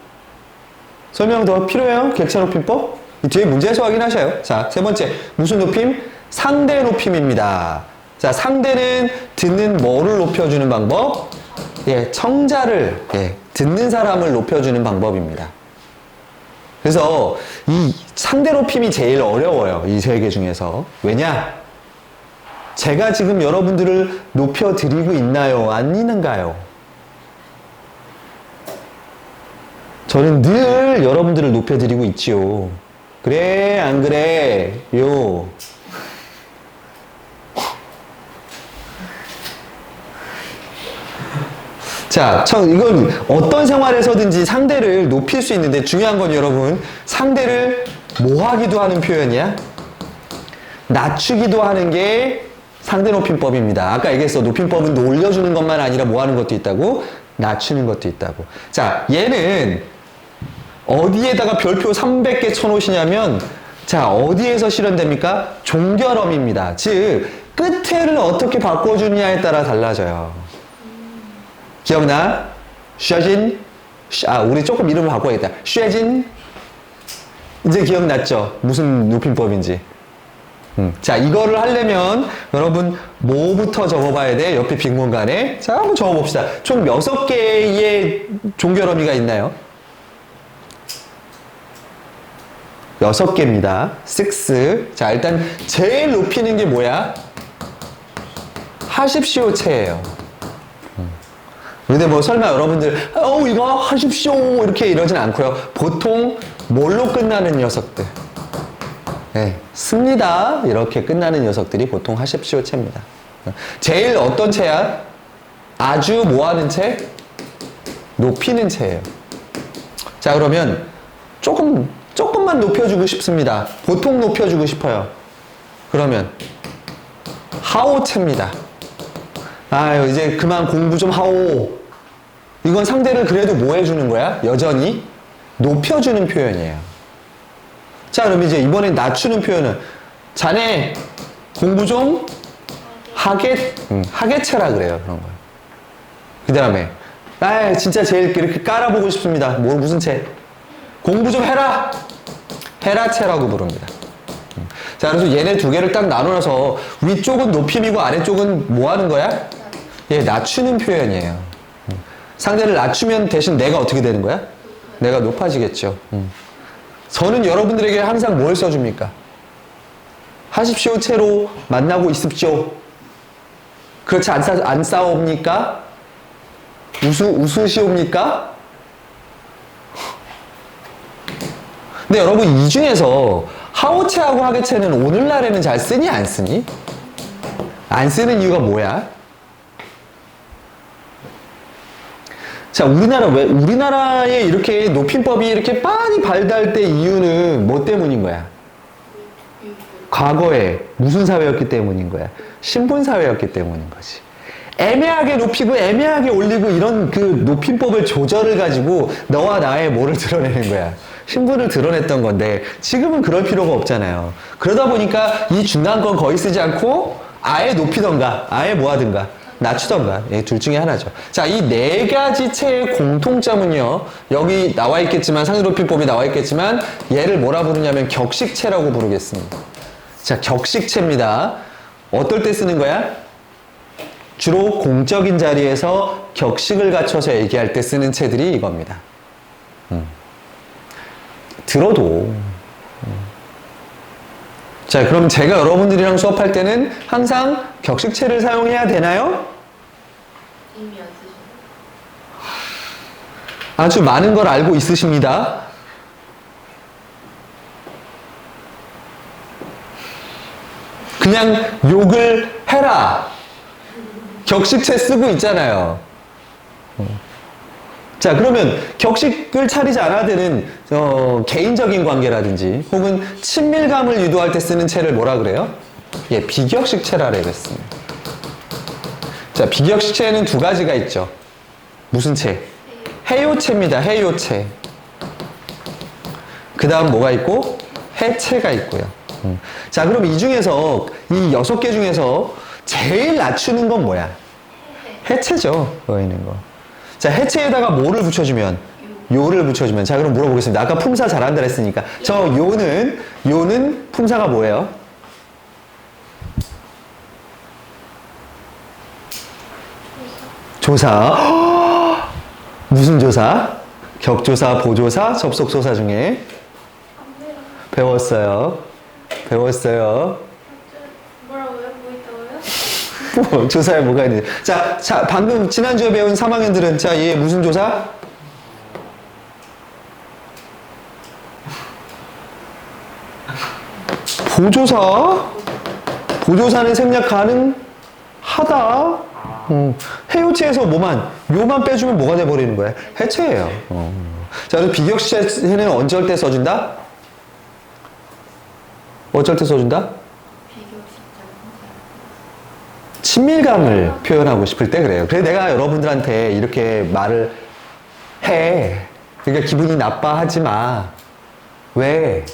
설명 더 필요해요? 객체 높임법? 이 뒤에 문제에서 확인하셔요. 자, 세 번째 무슨 높임? 상대 높임입니다. 자, 상대는 듣는 뭐를 높여주는 방법? 예, 청자를, 예, 듣는 사람을 높여주는 방법입니다. 그래서 이 상대 높임이 제일 어려워요. 이 세 개 중에서. 왜냐? 제가 지금 여러분들을 높여드리고 있나요? 아니는가요? 저는 늘 여러분들을 높여드리고 있지요. 그래, 안 그래? 요. 자, 이건 어떤 생활에서든지 상대를 높일 수 있는데 중요한 건 여러분, 상대를 뭐 하기도 하는 표현이야? 낮추기도 하는 게 상대 높임법입니다. 아까 얘기했어. 높임법은 올려주는 것만 아니라 뭐 하는 것도 있다고? 낮추는 것도 있다고. 자, 얘는 어디에다가 별표 300개 쳐놓으시냐면, 자, 어디에서 실현됩니까? 종결음입니다. 즉, 끝에를 어떻게 바꿔주느냐에 따라 달라져요. 기억나? 쉐진? 우리 조금 이름을 바꿔야겠다. 쉐진? 이제 기억났죠? 무슨 높임법인지. 자, 이거를 하려면 여러분 뭐부터 적어봐야 돼? 옆에 빈 공간에. 자, 한번 적어봅시다. 총 6개의 종결어미가 있나요? 6개입니다. 6. 자, 일단 제일 높이는 게 뭐야? 하십시오체예요. 근데 뭐 설마 여러분들 이거 하십시오 이렇게 이러진 않고요. 보통 뭘로 끝나는 녀석들? 네, 씁니다. 이렇게 끝나는 녀석들이 보통 하십시오 체입니다. 제일 어떤 체야? 아주 뭐하는 체? 높이는 체예요. 자, 그러면 조금만 높여주고 싶습니다. 보통 높여주고 싶어요. 그러면 하오 체입니다. 아유, 이제 그만 공부 좀 하오. 이건 상대를 그래도 뭐 해주는 거야? 여전히 높여주는 표현이에요. 자, 그럼 이제 이번엔 낮추는 표현은 자네 공부 좀 하게체라 그래요. 그런 거예요. 그 다음에 진짜 제일 이렇게 깔아보고 싶습니다. 무슨 체? 공부 좀 해라. 헤라체라고 부릅니다. 자, 그래서 얘네 두 개를 딱 나눠서 위쪽은 높임이고 아래쪽은 뭐 하는 거야? 예, 낮추는 표현이에요. 상대를 낮추면 대신 내가 어떻게 되는 거야? 내가 높아지겠죠. 저는 여러분들에게 항상 뭘 써줍니까? 하십시오 채로 만나고 있습시오. 그렇지 안 싸웁니까? 웃으시옵니까? 근데 여러분 이 중에서 하오체하고 하게체는 오늘날에는 잘 쓰니 안 쓰니? 안 쓰는 이유가 뭐야? 자, 우리나라에 이렇게 높임법이 이렇게 많이 발달될 이유는 뭐 때문인 거야? 과거에 무슨 사회였기 때문인 거야? 신분 사회였기 때문인 거지. 애매하게 높이고 애매하게 올리고 이런 그 높임법을 조절을 가지고 너와 나의 뭐를 드러내는 거야? 신분을 드러냈던 건데 지금은 그럴 필요가 없잖아요. 그러다 보니까 이 중간권 거의 쓰지 않고 아예 높이던가 아예 뭐 하든가 낮추던가 둘 중에 하나죠. 자, 이 네 가지 체의 공통점은요. 여기 나와 있겠지만 상대높임법이 나와 있겠지만 얘를 뭐라 부르냐면 격식체라고 부르겠습니다. 자, 격식체입니다. 어떨 때 쓰는 거야? 주로 공적인 자리에서 격식을 갖춰서 얘기할 때 쓰는 체들이 이겁니다. 들어도. 자, 그럼 제가 여러분들이랑 수업할 때는 항상 격식체를 사용해야 되나요? 이미 안 쓰시나요? 아주 많은 걸 알고 있으십니다. 그냥 욕을 해라. 격식체 쓰고 있잖아요. 자, 그러면 격식을 차리지 않아야 되는 개인적인 관계라든지 혹은 친밀감을 유도할 때 쓰는 체를 뭐라 그래요? 예, 비격식체라 그랬습니다. 자, 비격식체에는 두 가지가 있죠. 무슨 체? 해요체입니다. 해요체. 그 다음 뭐가 있고? 해체가 있고요. 자, 그럼 이 중에서 이 6개 중에서 제일 낮추는 건 뭐야? 해체죠. 여기 있는 거. 자, 해체에다가 뭐를 붙여주면? 요를 붙여주면. 자, 그럼 물어보겠습니다. 아까 품사 잘한다 했으니까. 저 요는 품사가 뭐예요? 조사. 무슨 조사? 격조사, 보조사, 접속조사 중에 배웠어요. 뭐라고요? 뭐 있다고요? 뭐, 조사에 뭐가 있는지. 자, 방금 지난주에 배운 3학년들은, 자, 얘 무슨 조사? 보조사? 보조사는 생략 가능하다? 해요체에서 요만 빼주면 뭐가 돼버리는 거야? 해체예요. 자, 그리고 비격식체는 언제 때 써준다? 어쩔 때 써준다? 친밀감을 표현하고 싶을 때 그래요. 그래서 내가 여러분들한테 이렇게 말을 해. 그러니까 기분이 나빠하지 마. 왜?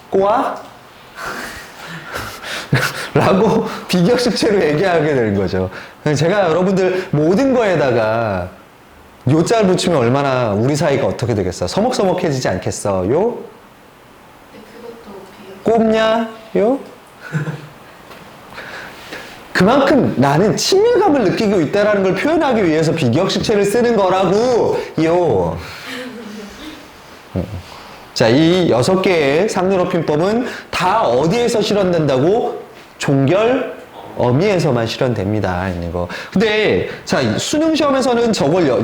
꼬아? 라고 비격식체로 얘기하게 되는 거죠. 제가 여러분들 모든 거에다가 요자를 붙이면 얼마나 우리 사이가 어떻게 되겠어? 서먹서먹해지지 않겠어? 요? 그것도 비교. 꼽냐요? 그만큼 나는 친밀감을 느끼고 있다는 걸 표현하기 위해서 비격식체를 쓰는 거라고 요. 자, 이 6개의 상대높임법은 다 어디에서 실현된다고? 종결 어미에서만 실현됩니다. 이거. 근데 자, 수능 시험에서는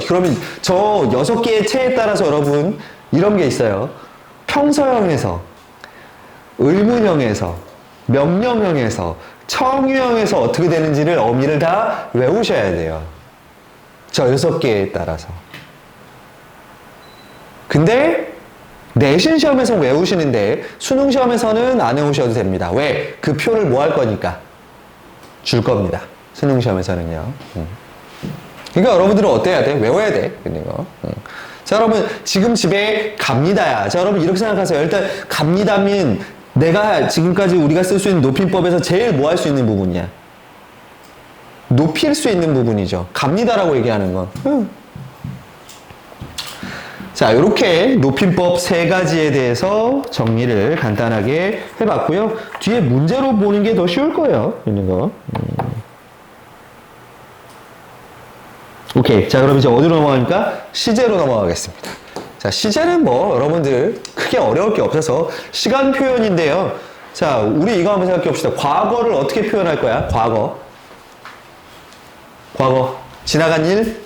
그러면 저 6개의 체에 따라서 여러분 이런 게 있어요. 평서형에서, 의문형에서, 명령형에서, 청유형에서 어떻게 되는지를 어미를 다 외우셔야 돼요. 저 6개에 따라서. 근데 내신 시험에서 외우시는데 수능 시험에서는 안 외우셔도 됩니다. 왜? 그 표를 뭐 할 거니까? 줄 겁니다. 수능 시험에서는요. 그러니까 여러분들은 어때야 돼? 외워야 돼. 이거. 자, 여러분 지금 집에 갑니다야. 자, 여러분 이렇게 생각하세요. 일단 갑니다면 내가 지금까지 우리가 쓸 수 있는 높임법에서 제일 뭐 할 수 있는 부분이야? 높일 수 있는 부분이죠. 갑니다라고 얘기하는 건. 자, 이렇게 높임법 3가지에 대해서 정리를 간단하게 해봤고요. 뒤에 문제로 보는 게 더 쉬울 거예요. 있는 거. 오케이. 자, 그럼 이제 어디로 넘어가니까? 시제로 넘어가겠습니다. 자, 시제는 뭐 여러분들 크게 어려울 게 없어서 시간 표현인데요. 자, 우리 이거 한번 생각해 봅시다. 과거를 어떻게 표현할 거야? 과거. 지나간 일.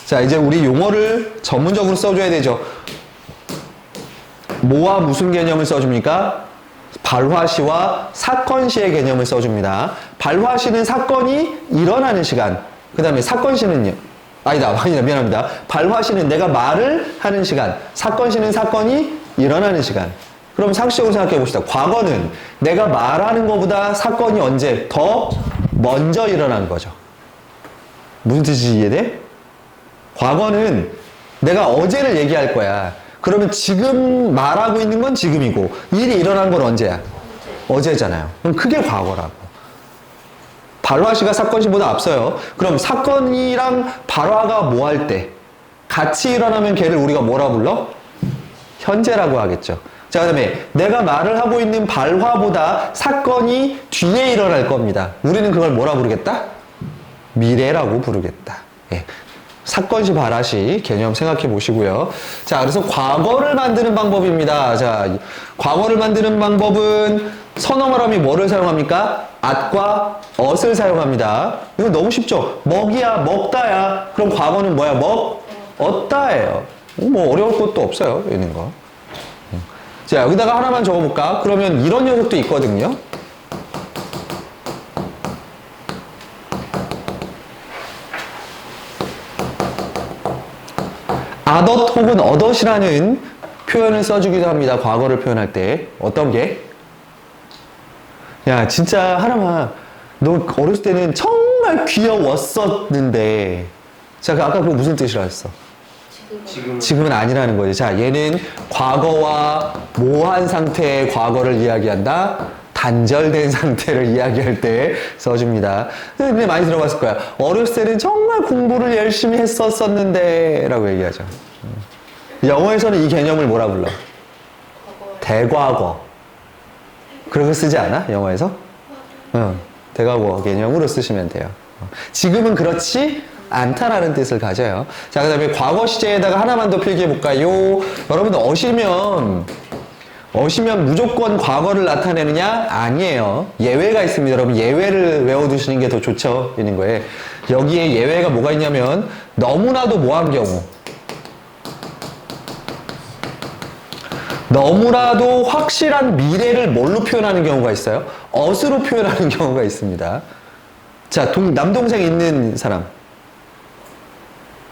자, 이제 우리 용어를 전문적으로 써줘야 되죠. 뭐와 무슨 개념을 써줍니까? 발화시와 사건시의 개념을 써줍니다. 발화시는 사건이 일어나는 시간. 그 다음에 사건시는요? 아니다, 미안합니다. 발화시는 내가 말을 하는 시간, 사건시는 사건이 일어나는 시간. 그럼 상식적으로 생각해 봅시다. 과거는 내가 말하는 것보다 사건이 언제 더 먼저 일어난 거죠. 무슨 뜻인지 이해돼? 과거는 내가 어제를 얘기할 거야. 그러면 지금 말하고 있는 건 지금이고 일이 일어난 건 언제야? 어제잖아요. 그럼 그게 과거라고. 발화시가 사건시보다 앞서요. 그럼 사건이랑 발화가 뭐 할 때? 같이 일어나면 걔를 우리가 뭐라 불러? 현재라고 하겠죠. 자, 그 다음에 내가 말을 하고 있는 발화보다 사건이 뒤에 일어날 겁니다. 우리는 그걸 뭐라 부르겠다? 미래라고 부르겠다. 예. 사건시 발화시 개념 생각해 보시고요. 자, 그래서 과거를 만드는 방법입니다. 자, 과거를 만드는 방법은 선어말함이 뭐를 사용합니까? at과 ot을 사용합니다. 이거 너무 쉽죠? 먹이야, 먹다야. 그럼 과거는 뭐야? 먹었다예요. 뭐 어려울 것도 없어요. 있는 거. 자, 여기다가 하나만 적어볼까? 그러면 이런 녀석도 있거든요. 아덧 혹은 어덧이라는 표현을 써주기도 합니다. 과거를 표현할 때. 어떤 게? 야, 진짜 하나만. 너 어렸을 때는 정말 귀여웠었는데. 자, 아까 그거 무슨 뜻이라 했어? 지금은 아니라는 거지. 자, 얘는 과거와 모호한 상태의 과거를 이야기한다. 단절된 상태를 이야기할 때 써줍니다. 근데 많이 들어봤을 거야. 어렸을 때는 정말 공부를 열심히 했었었는데 라고 얘기하죠. 영어에서는 이 개념을 뭐라 불러? 대과거. 그렇게 쓰지 않아? 영어에서? 응. 대과거 개념으로 쓰시면 돼요. 지금은 그렇지 않다라는 뜻을 가져요. 자, 그 다음에 과거 시제에다가 하나만 더 필기해 볼까요? 여러분들 어시면 무조건 과거를 나타내느냐? 아니에요. 예외가 있습니다. 여러분 예외를 외워두시는 게 더 좋죠. 있는 거에. 여기에 예외가 뭐가 있냐면 너무나도 뭐한 경우, 너무나도 확실한 미래를 뭘로 표현하는 경우가 있어요? ot으로 표현하는 경우가 있습니다. 자, 남동생 있는 사람.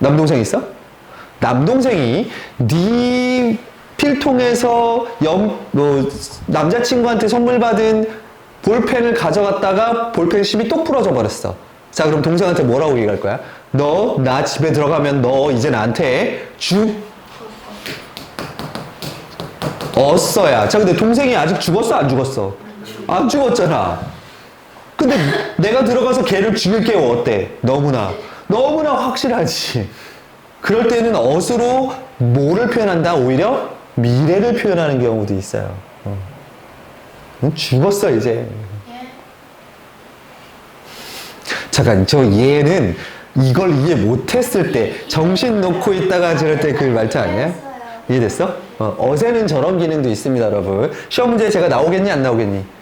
남동생 있어? 남동생이 네 필통에서 남자친구한테 선물 받은 볼펜을 가져갔다가 볼펜 심이 똑 부러져 버렸어. 자, 그럼 동생한테 뭐라고 얘기할 거야? 너 나 집에 들어가면 너 이제 나한테 죽었어야. 자, 근데 동생이 아직 죽었어 안 죽었어? 안 죽었잖아. 근데 내가 들어가서 걔를 죽일게 어때? 너무나 확실하지. 그럴 때는 ot으로 뭐를 표현한다? 오히려 미래를 표현하는 경우도 있어요. 죽었어 이제. 잠깐, 저 얘는 이걸 이해 못했을 때 정신 놓고 있다가 저럴 때 그 말투 아니야? 이해됐어? 어제는 저런 기능도 있습니다, 여러분. 시험 문제 제가 나오겠니 안 나오겠니?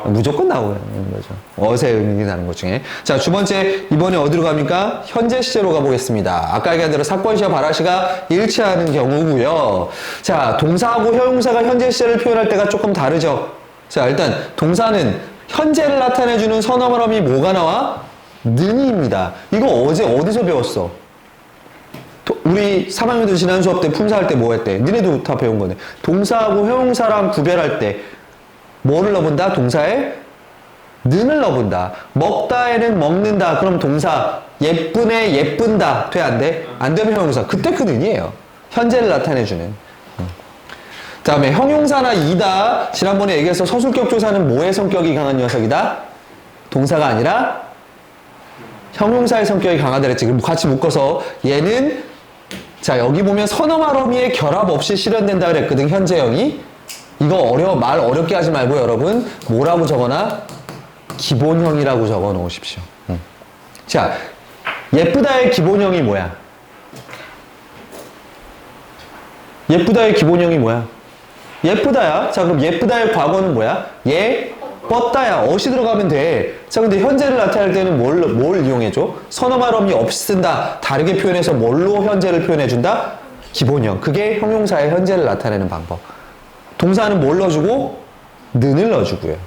무조건 나오는 거죠. 어세 의미 나는 것 중에. 자, 두 번째, 이번에 어디로 갑니까? 현재 시제로 가보겠습니다. 아까 얘기한 대로 사건시와 발화시가 일치하는 경우고요. 자, 동사하고 형용사가 현재 시제를 표현할 때가 조금 다르죠. 자, 일단 동사는 현재를 나타내주는 선어말함이 뭐가 나와? 는이입니다. 이거 어제 어디서 배웠어? 우리 3학년들 지난 수업 때 품사할 때 뭐 했대? 니네도 다 배운 거네. 동사하고 형용사랑 구별할 때 뭐를 넣어본다? 동사에 는을 넣어본다. 먹다에는 먹는다. 그럼 동사 예쁜에 예쁜다. 돼? 안 돼? 안 되면 형용사. 그때 그 는이에요. 현재를 나타내주는. 다음에 형용사나 이다. 지난번에 얘기해서 서술격조사는 뭐의 성격이 강한 녀석이다? 동사가 아니라 형용사의 성격이 강하다 그랬지. 그럼 같이 묶어서 얘는 자, 여기 보면 선어말어미의 결합 없이 실현된다 그랬거든. 현재형이. 이거 말 어렵게 하지 말고 여러분 뭐라고 적어놔? 기본형이라고 적어 놓으십시오. 자, 예쁘다의 기본형이 뭐야? 예쁘다의 기본형이 뭐야? 예쁘다야. 자, 그럼 예쁘다의 과거는 뭐야? 예뻤다야. 어시 들어가면 돼. 자, 근데 현재를 나타낼 때는 뭘 이용해줘? 선어말어미 없이 쓴다. 다르게 표현해서 뭘로 현재를 표현해준다? 기본형. 그게 형용사의 현재를 나타내는 방법. 동사는 뭘 넣어주고? 는을 넣어주고요.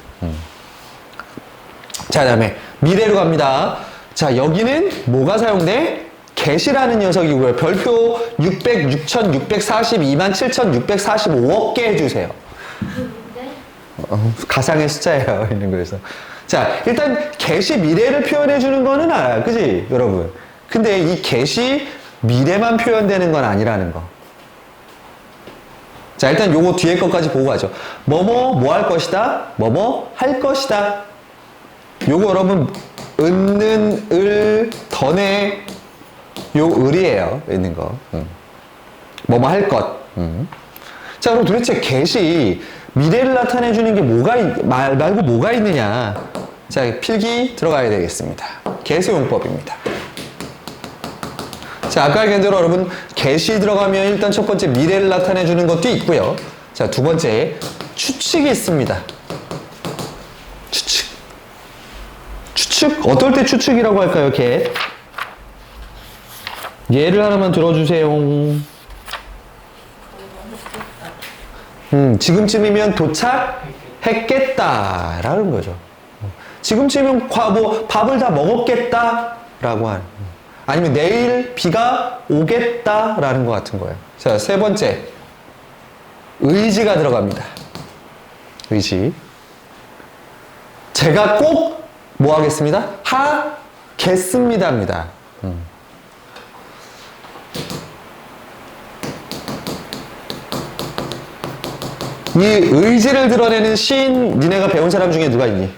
자, 그 다음에 미래로 갑니다. 자, 여기는 뭐가 사용돼? get이라는 녀석이고요. 별표 600, 6,642만 7,645억 개 해주세요. 네. 가상의 숫자예요. 있는 그래서. 자, 일단 get이 미래를 표현해 주는 거는 알아요. 그지? 여러분. 근데 이 get이 미래만 표현되는 건 아니라는 거. 자, 일단 요거 뒤에 것까지 보고 가죠. 뭐 할 것이다. 뭐 할 것이다. 요거 여러분 은는 을 던의 요 을이에요. 있는 거. 뭐 할 것. 자, 그럼 도대체 get이 미래를 나타내 주는 게 말고 뭐가 있느냐. 자, 필기 들어가야 되겠습니다. get의 용법입니다. 자, 아까 얘기한 대로 여러분 get이 들어가면 일단 첫 번째 미래를 나타내 주는 것도 있고요. 자, 두 번째 추측이 있습니다. 추측 어떨 때 추측이라고 할까요? get 예를 하나만 들어주세요. 지금쯤이면 도착했겠다라는 거죠. 지금쯤이면 밥을 다 먹었겠다라고 하는. 아니면 내일 비가 오겠다라는 것 같은 거예요. 자, 세 번째 의지가 들어갑니다. 의지. 제가 꼭 뭐 하겠습니다? 하겠습니다입니다. 이 의지를 드러내는 시인 니네가 배운 사람 중에 누가 있니?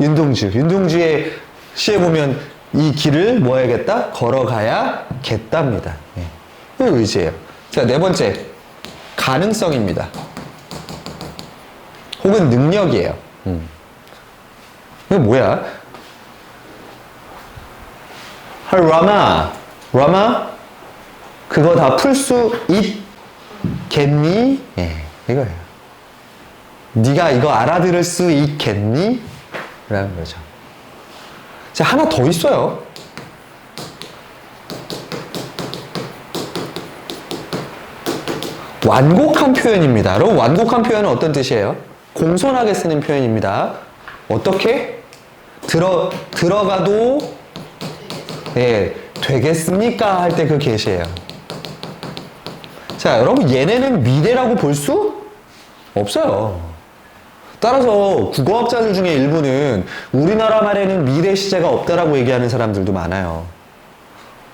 윤동주의 시에 보면 이 길을 뭐 해야겠다? 걸어가야겠답니다. 예. 이 의지예요. 자, 네 번째 가능성입니다. 혹은 능력이에요. 이거 뭐야? 라마 그거 다 풀 수 있겠니? 예, 이거예요. 네가 이거 알아들을 수 있겠니? 라는 거죠. 자, 하나 더 있어요. 완곡한 표현입니다. 여러분, 완곡한 표현은 어떤 뜻이에요? 공손하게 쓰는 표현입니다. 어떻게? 들어가도 예, 되겠습니까? 할 때 그 get이에요. 자, 여러분, 얘네는 미래라고 볼 수 없어요. 따라서 국어학자들 중에 일부는 우리나라 말에는 미래 시제가 없다라고 얘기하는 사람들도 많아요.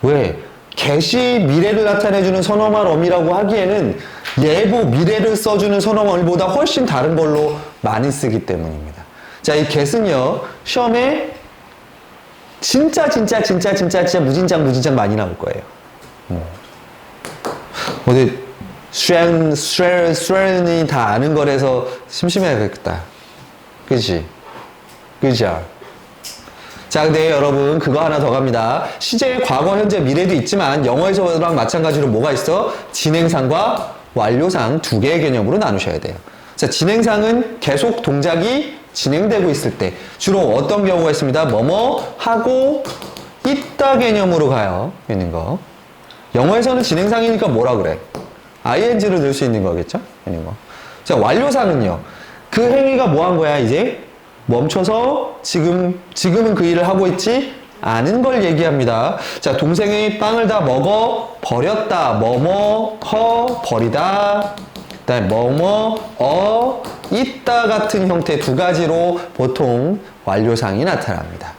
왜? get이 미래를 나타내주는 선어말 어미라고 하기에는 예보 미래를 써주는 선어말보다 훨씬 다른 걸로 많이 쓰기 때문입니다. 자, 이 get은요, 시험에 진짜 무진장 많이 나올 거예요. 어디 슈렌이 다 아는 거라서 심심해야겠다. 그치? 그죠? 자, 근데 여러분 그거 하나 더 갑니다. 시제의 과거, 현재, 미래도 있지만 영어에서랑 마찬가지로 뭐가 있어? 진행상과 완료상 두 개의 개념으로 나누셔야 돼요. 자, 진행상은 계속 동작이 진행되고 있을 때 주로 어떤 경우가 있습니다. 뭐뭐 하고 있다 개념으로 가요. 있는 거. 영어에서는 진행상이니까 뭐라 그래? ing를 넣을 수 있는 거겠죠? 있는 거. 자, 완료상은요. 그 행위가 뭐 한 거야, 이제? 멈춰서 지금은 그 일을 하고 있지 않은 걸 얘기합니다. 자, 동생이 빵을 다 먹어 버렸다. 뭐뭐 허 버리다. 그다음에 뭐뭐 있다 같은 형태 두 가지로 보통 완료상이 나타납니다.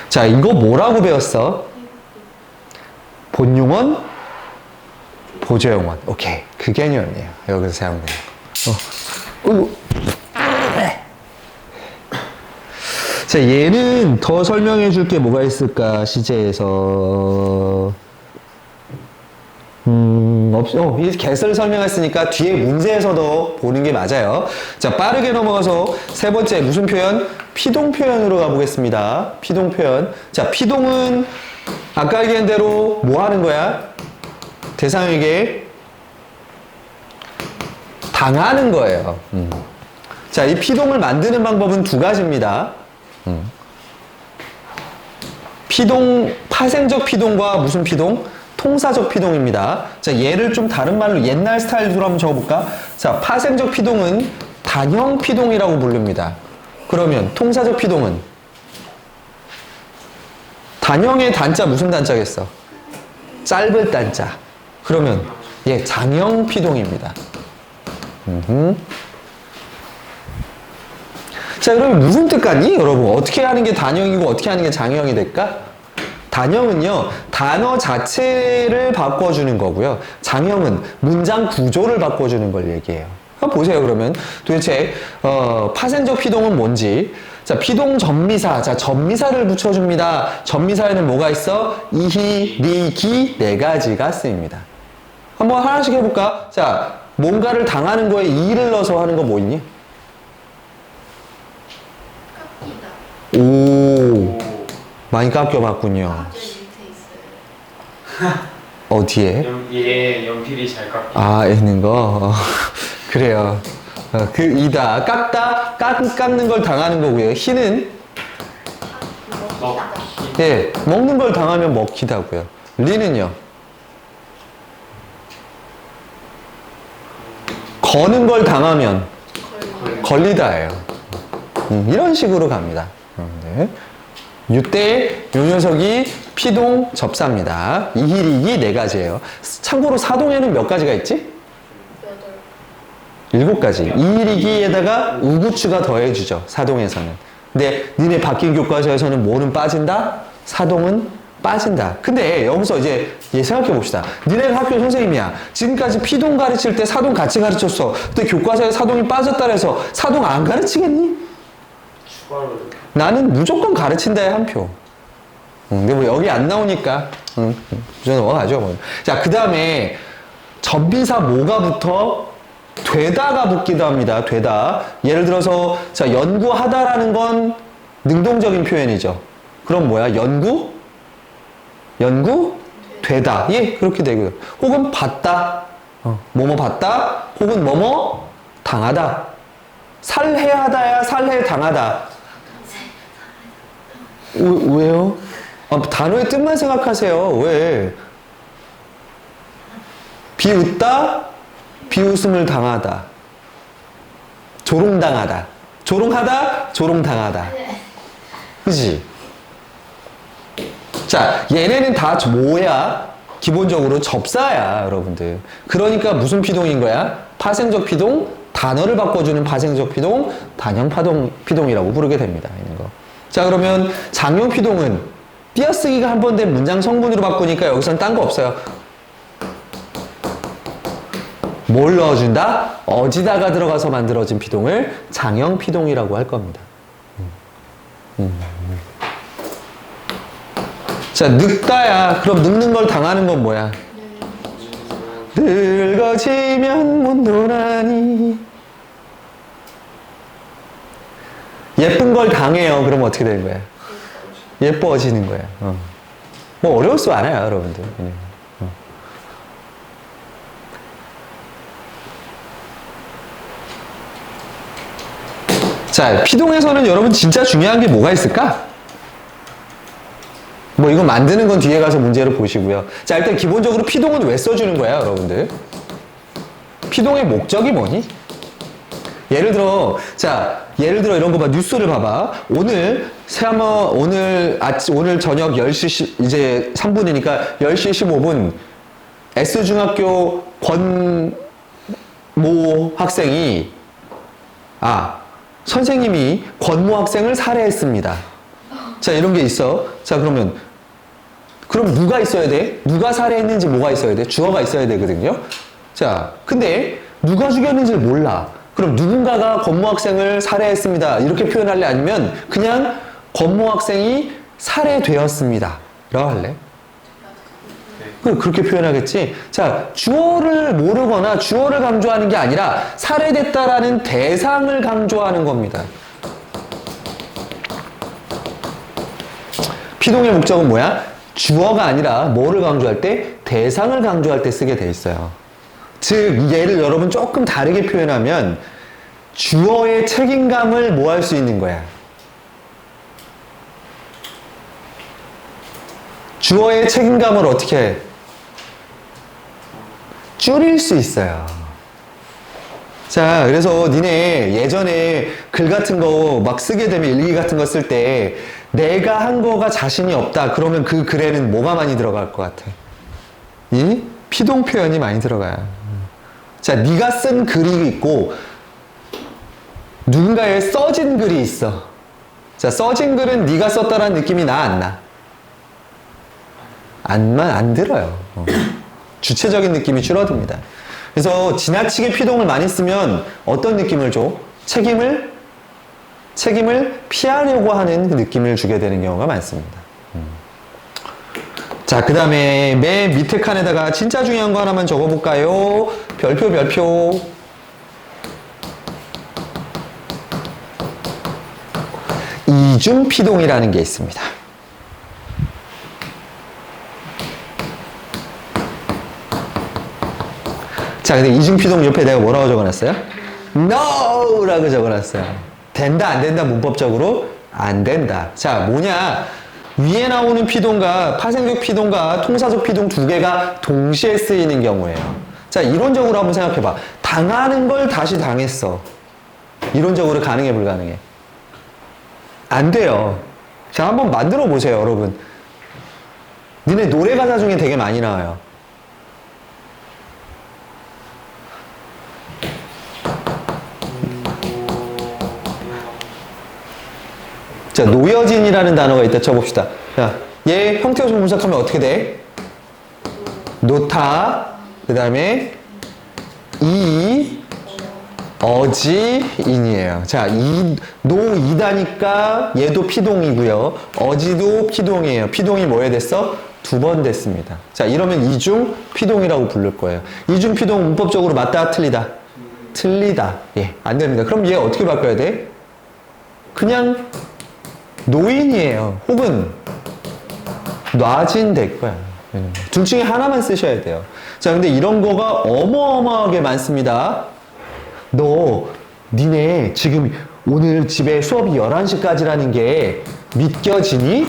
자, 이거 뭐라고 배웠어? 본용언, 보조용언. 오케이, 그 개념이에요. 여기서 사용되는 거. 자, 얘는 더 설명해 줄 게 뭐가 있을까, 시제에서. 이 get을 설명했으니까 뒤에 문제에서도 보는 게 맞아요. 자, 빠르게 넘어가서 세 번째 무슨 표현? 피동 표현으로 가보겠습니다. 피동 표현. 자, 피동은 아까 얘기한 대로 뭐 하는 거야? 대상에게 당하는 거예요. 자, 이 피동을 만드는 방법은 두 가지입니다. 피동, 파생적 피동과 무슨 피동? 통사적 피동입니다. 자, 얘를 좀 다른 말로 옛날 스타일로 한번 적어볼까? 자, 파생적 피동은 단형 피동이라고 부릅니다. 그러면 통사적 피동은 단형의 단자 무슨 단자겠어? 짧을 단자. 그러면 예, 장형 피동입니다. 자, 그러면 무슨 뜻 같니? 여러분, 어떻게 하는 게 단형이고 어떻게 하는 게 장형이 될까? 단형은요, 단어 자체를 바꿔주는 거고요. 장형은 문장 구조를 바꿔주는 걸 얘기해요. 한번 보세요, 그러면. 도대체, 파생적 피동은 뭔지. 자, 피동 전미사. 자, 전미사를 붙여줍니다. 전미사에는 뭐가 있어? 이히, 리, 기, 네 가지가 쓰입니다. 한번 하나씩 해볼까? 자, 뭔가를 당하는 거에 이를 넣어서 하는 거 뭐 있니? 깎이다. 오, 많이 깎여봤군요. 아주 밑에 있어요. 어디에? 얘 연필이 잘 깎여. 아, 있는 거? 그래요. 그 이다. 깎는 걸 당하는 거고요. 희는, 먹히다. 예, 먹는 걸 당하면 먹히다고요. 리는요? 거는 걸 당하면 걸리다예요. 이런 식으로 갑니다. 네. 이때 요 녀석이 피동 접사입니다. 이희리기 네 가지예요. 참고로 사동에는 몇 가지가 있지? 7가지. 이희리기에다가 우구추가 더해주죠. 사동에서는. 근데 니네 바뀐 교과서에서는 뭐는 빠진다? 사동은 빠진다. 근데 여기서 이제 생각해 봅시다. 니네가 학교 선생님이야. 지금까지 피동 가르칠 때 사동 같이 가르쳤어. 근데 교과서에 사동이 빠졌다 해서 사동 안 가르치겠니? 추가로 나는 무조건 가르친다에 한 표. 근데 뭐 여기 안 나오니까 무조건 넘어가죠. 뭐. 자, 그 다음에 전비사 뭐가 붙어? 되다가 붙기도 합니다. 되다. 예를 들어서 자, 연구하다라는 건 능동적인 표현이죠. 그럼 뭐야? 연구? 되다. 예, 그렇게 되고요. 혹은 봤다. 뭐뭐 봤다. 혹은 뭐뭐 당하다. 살해하다야 살해당하다. 왜요? 단어의 뜻만 생각하세요. 왜? 비웃다, 비웃음을 당하다. 조롱당하다. 조롱하다, 조롱당하다. 그지? 자, 얘네는 다 뭐야? 기본적으로 접사야, 여러분들. 그러니까 무슨 피동인 거야? 파생적 피동, 단어를 바꿔주는 파생적 피동, 단형 피동이라고 부르게 됩니다. 이런 거. 자, 그러면 장형 피동은 띄어쓰기가 한 번 된 문장 성분으로 바꾸니까 여기서는 딴 거 없어요. 뭘 넣어준다? 어지다가 들어가서 만들어진 피동을 장형 피동이라고 할 겁니다. 자, 늙다야. 그럼 늙는 걸 당하는 건 뭐야? 늙어지면 못 노라니. 예쁜 걸 당해요. 그럼 어떻게 되는 거야? 예뻐지는 거야. 뭐 어려울 수 않아요, 여러분들. 자, 피동에서는 여러분 진짜 중요한 게 뭐가 있을까? 뭐 이거 만드는 건 뒤에 가서 문제를 보시고요. 자, 일단 기본적으로 피동은 왜 써주는 거야, 여러분들? 피동의 목적이 뭐니? 예를 들어 이런 거 봐. 뉴스를 봐봐. 오늘 저녁 10시 이제 3분이니까 10시 15분 S중학교 권모 학생이 선생님이 권모 학생을 살해했습니다. 자, 이런 게 있어. 자, 그럼 누가 있어야 돼? 누가 살해했는지 뭐가 있어야 돼? 주어가 있어야 되거든요. 자, 근데 누가 죽였는지를 몰라. 그럼 누군가가 권모 학생을 살해했습니다. 이렇게 표현할래? 아니면 그냥 권모 학생이 살해되었습니다. 라고 할래? 그렇게 표현하겠지? 자, 주어를 모르거나 주어를 강조하는 게 아니라 살해됐다라는 대상을 강조하는 겁니다. 피동의 목적은 뭐야? 주어가 아니라 뭐를 강조할 때? 대상을 강조할 때 쓰게 돼 있어요. 즉, 얘를 여러분 조금 다르게 표현하면 주어의 책임감을 뭐 할 수 있는 거야? 주어의 책임감을 어떻게 해? 줄일 수 있어요. 자, 그래서 니네 예전에 글 같은 거 막 쓰게 되면 일기 같은 거 쓸 때 내가 한 거가 자신이 없다. 그러면 그 글에는 뭐가 많이 들어갈 것 같아? 이 피동 표현이 많이 들어가요. 자, 네가 쓴 글이 있고 누군가의 써진 글이 있어. 자, 써진 글은 네가 썼다라는 느낌이 나, 안 나? 안 들어요. 주체적인 느낌이 줄어듭니다. 그래서 지나치게 피동을 많이 쓰면 어떤 느낌을 줘? 책임을 피하려고 하는 그 느낌을 주게 되는 경우가 많습니다. 자, 그 다음에 맨 밑에 칸에다가 진짜 중요한 거 하나만 적어볼까요? 별표. 이중 피동이라는 게 있습니다. 자, 근데 이중 피동 옆에 내가 뭐라고 적어놨어요? No! 라고 적어놨어요. 된다, 안 된다, 문법적으로? 안 된다. 자, 뭐냐? 위에 나오는 피동과 파생적 피동과 통사적 피동 두 개가 동시에 쓰이는 경우예요. 자, 이론적으로 한번 생각해봐. 당하는 걸 다시 당했어. 이론적으로 가능해, 불가능해? 안 돼요. 자, 한번 만들어 보세요, 여러분. 니네 노래 가사 중에 되게 많이 나와요. 자, 노여진이라는 단어가 있다 쳐봅시다. 자, 얘 형태조사 분석하면 어떻게 돼? 노타, 그 다음에 어지인이에요. 자, 노이다니까 얘도 피동이고요. 어지도 피동이에요. 피동이 뭐에 됐어? 2번 됐습니다. 자, 이러면 이중 피동이라고 부를 거예요. 이중 피동 문법적으로 맞다, 틀리다? 틀리다. 예, 안 됩니다. 그럼 얘 어떻게 바꿔야 돼? 그냥 노인이에요. 혹은 놔진 될 거야. 둘 중에 하나만 쓰셔야 돼요. 자, 근데 이런 거가 어마어마하게 많습니다. 니네 지금 오늘 집에 수업이 11시까지라는 게 믿겨지니?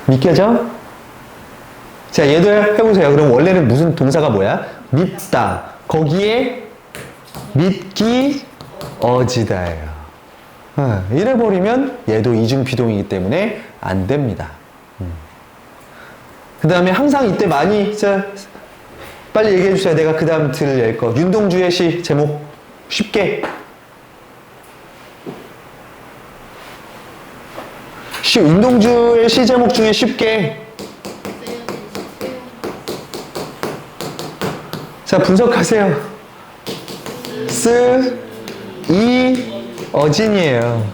믿겨져? 자, 얘들 해보세요. 그럼 원래는 무슨 동사가 뭐야? 믿다. 거기에 믿기 어지다예요. 이래 버리면 얘도 이중피동이기 때문에 안 됩니다. 그 다음에 항상 이때 많이, 자, 빨리 얘기해 주세요. 내가 그 다음 들을 거. 윤동주의 시 제목 쉽게. 윤동주의 시 제목 중에 쉽게. 자, 분석하세요. 어진이에요.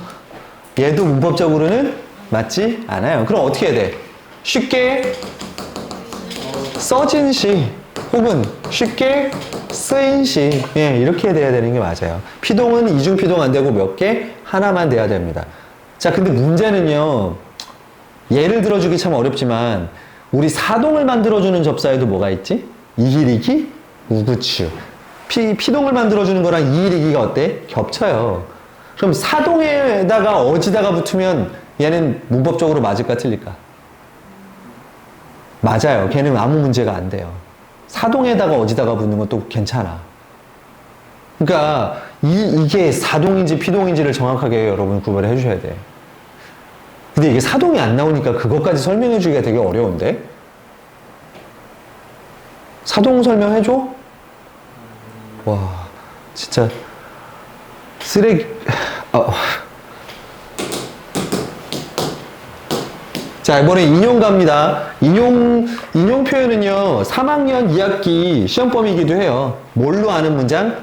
얘도 문법적으로는 맞지 않아요. 그럼 어떻게 해야 돼? 쉽게 써진 시 혹은 쉽게 쓰인 시, 예, 이렇게 돼야 되는 게 맞아요. 피동은 이중 피동 안 되고 몇 개? 하나만 돼야 됩니다. 자, 근데 문제는요, 예를 들어주기 참 어렵지만 우리 사동을 만들어주는 접사에도 뭐가 있지? 이기리기, 우구추. 피동을 만들어주는 거랑 이기리기가 어때? 겹쳐요. 그럼 사동에다가 어지다가 붙으면 얘는 문법적으로 맞을까 틀릴까? 맞아요. 걔는 아무 문제가 안 돼요. 사동에다가 어지다가 붙는 건 또 괜찮아. 그러니까 이게 사동인지 피동인지를 정확하게 여러분 구별을 해주셔야 돼. 근데 이게 사동이 안 나오니까 그것까지 설명해 주기가 되게 어려운데? 사동 설명해줘? 와, 진짜 쓰레기. 자, 이번에 인용 갑니다. 인용 표현은요, 3학년 2학기 시험범위이기도 해요. 뭘로 아는 문장?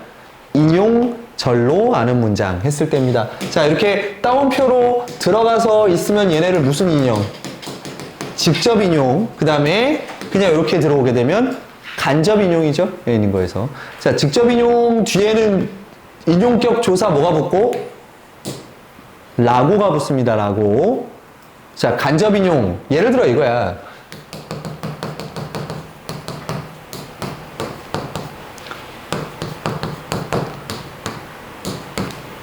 인용절로 아는 문장 했을 때입니다. 자, 이렇게 따옴표로 들어가서 있으면 얘네를 무슨 인용? 직접 인용. 그 다음에 그냥 이렇게 들어오게 되면 간접 인용이죠. 여기 있는 거에서. 자, 직접 인용 뒤에는 인용격 조사 뭐가 붙고? 라고가 붙습니다. 라고. 자, 간접 인용. 예를 들어 이거야.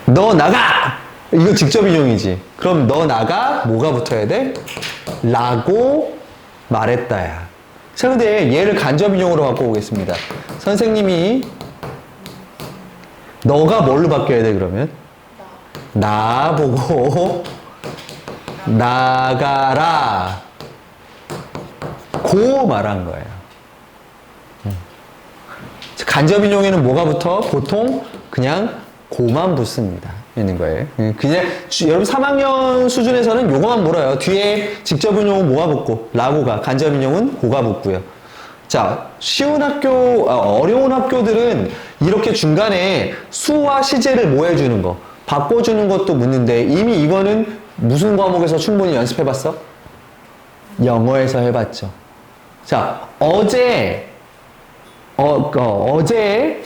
너 나가! 이거 직접 인용이지. 그럼 너 나가? 뭐가 붙어야 돼? 라고 말했다야. 자, 근데 얘를 간접인용으로 바꿔보겠습니다. 선생님이 너가 뭘로 바뀌어야 돼, 그러면? 나 보고 나가라. 고 말한 거예요. 간접인용에는 뭐가 붙어? 보통 그냥 고만 붙습니다. 있는 거예요. 그냥 여러분 3학년 수준에서는 요거만 물어요. 뒤에 직접인용은 뭐가 붙고 라고가, 간접인용은 고가 붙고요. 자, 쉬운 학교, 어려운 학교들은 이렇게 중간에 수와 시제를 뭐 해주는 거, 바꿔주는 것도 묻는데 이미 이거는 무슨 과목에서 충분히 연습해봤어? 영어에서 해봤죠. 자, 어제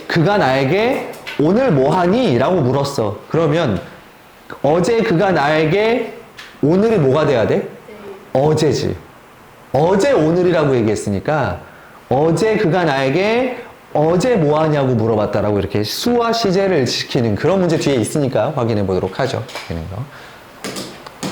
그가 나에게 오늘 뭐 하니? 라고 물었어. 그러면 어제 그가 나에게 오늘이 뭐가 돼야 돼? 어제지. 어제 오늘이라고 얘기했으니까 어제 그가 나에게 어제 뭐 하냐고 물어봤다라고 이렇게 수와 시제를 지키는 그런 문제 뒤에 있으니까 확인해 보도록 하죠.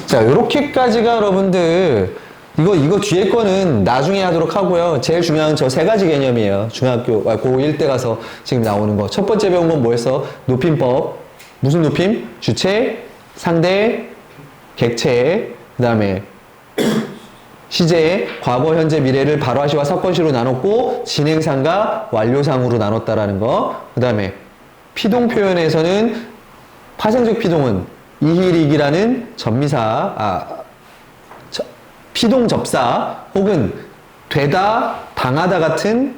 자, 요렇게까지가 여러분들 이거 뒤에 거는 나중에 하도록 하고요. 제일 중요한 저 세 가지 개념이에요. 중학교, 고1 때 가서 지금 나오는 거. 첫 번째 배운 건 뭐였어? 높임법. 무슨 높임? 주체, 상대, 객체, 그 다음에 시제, 과거, 현재, 미래를 발화시와 사건시로 나눴고 진행상과 완료상으로 나눴다라는 거. 그 다음에 피동 표현에서는 파생적 피동은 이힐이기라는 접미사, 피동 접사 혹은 되다, 당하다 같은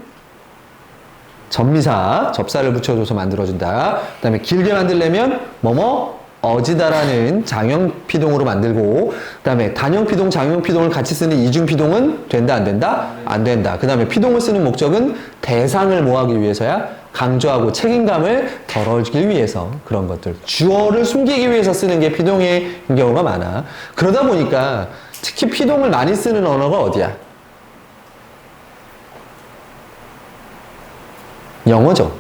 접미사, 접사를 붙여줘서 만들어준다. 그 다음에 길게 만들려면 뭐뭐 어지다라는 장형 피동으로 만들고 그 다음에 단형 피동, 장형 피동을 같이 쓰는 이중 피동은 된다, 안 된다? 안 된다. 그 다음에 피동을 쓰는 목적은 대상을 뭐하기 위해서야? 강조하고 책임감을 덜어주기 위해서 그런 것들. 주어를 숨기기 위해서 쓰는 게 피동의 경우가 많아. 그러다 보니까 특히 피동을 많이 쓰는 언어가 어디야? 영어죠.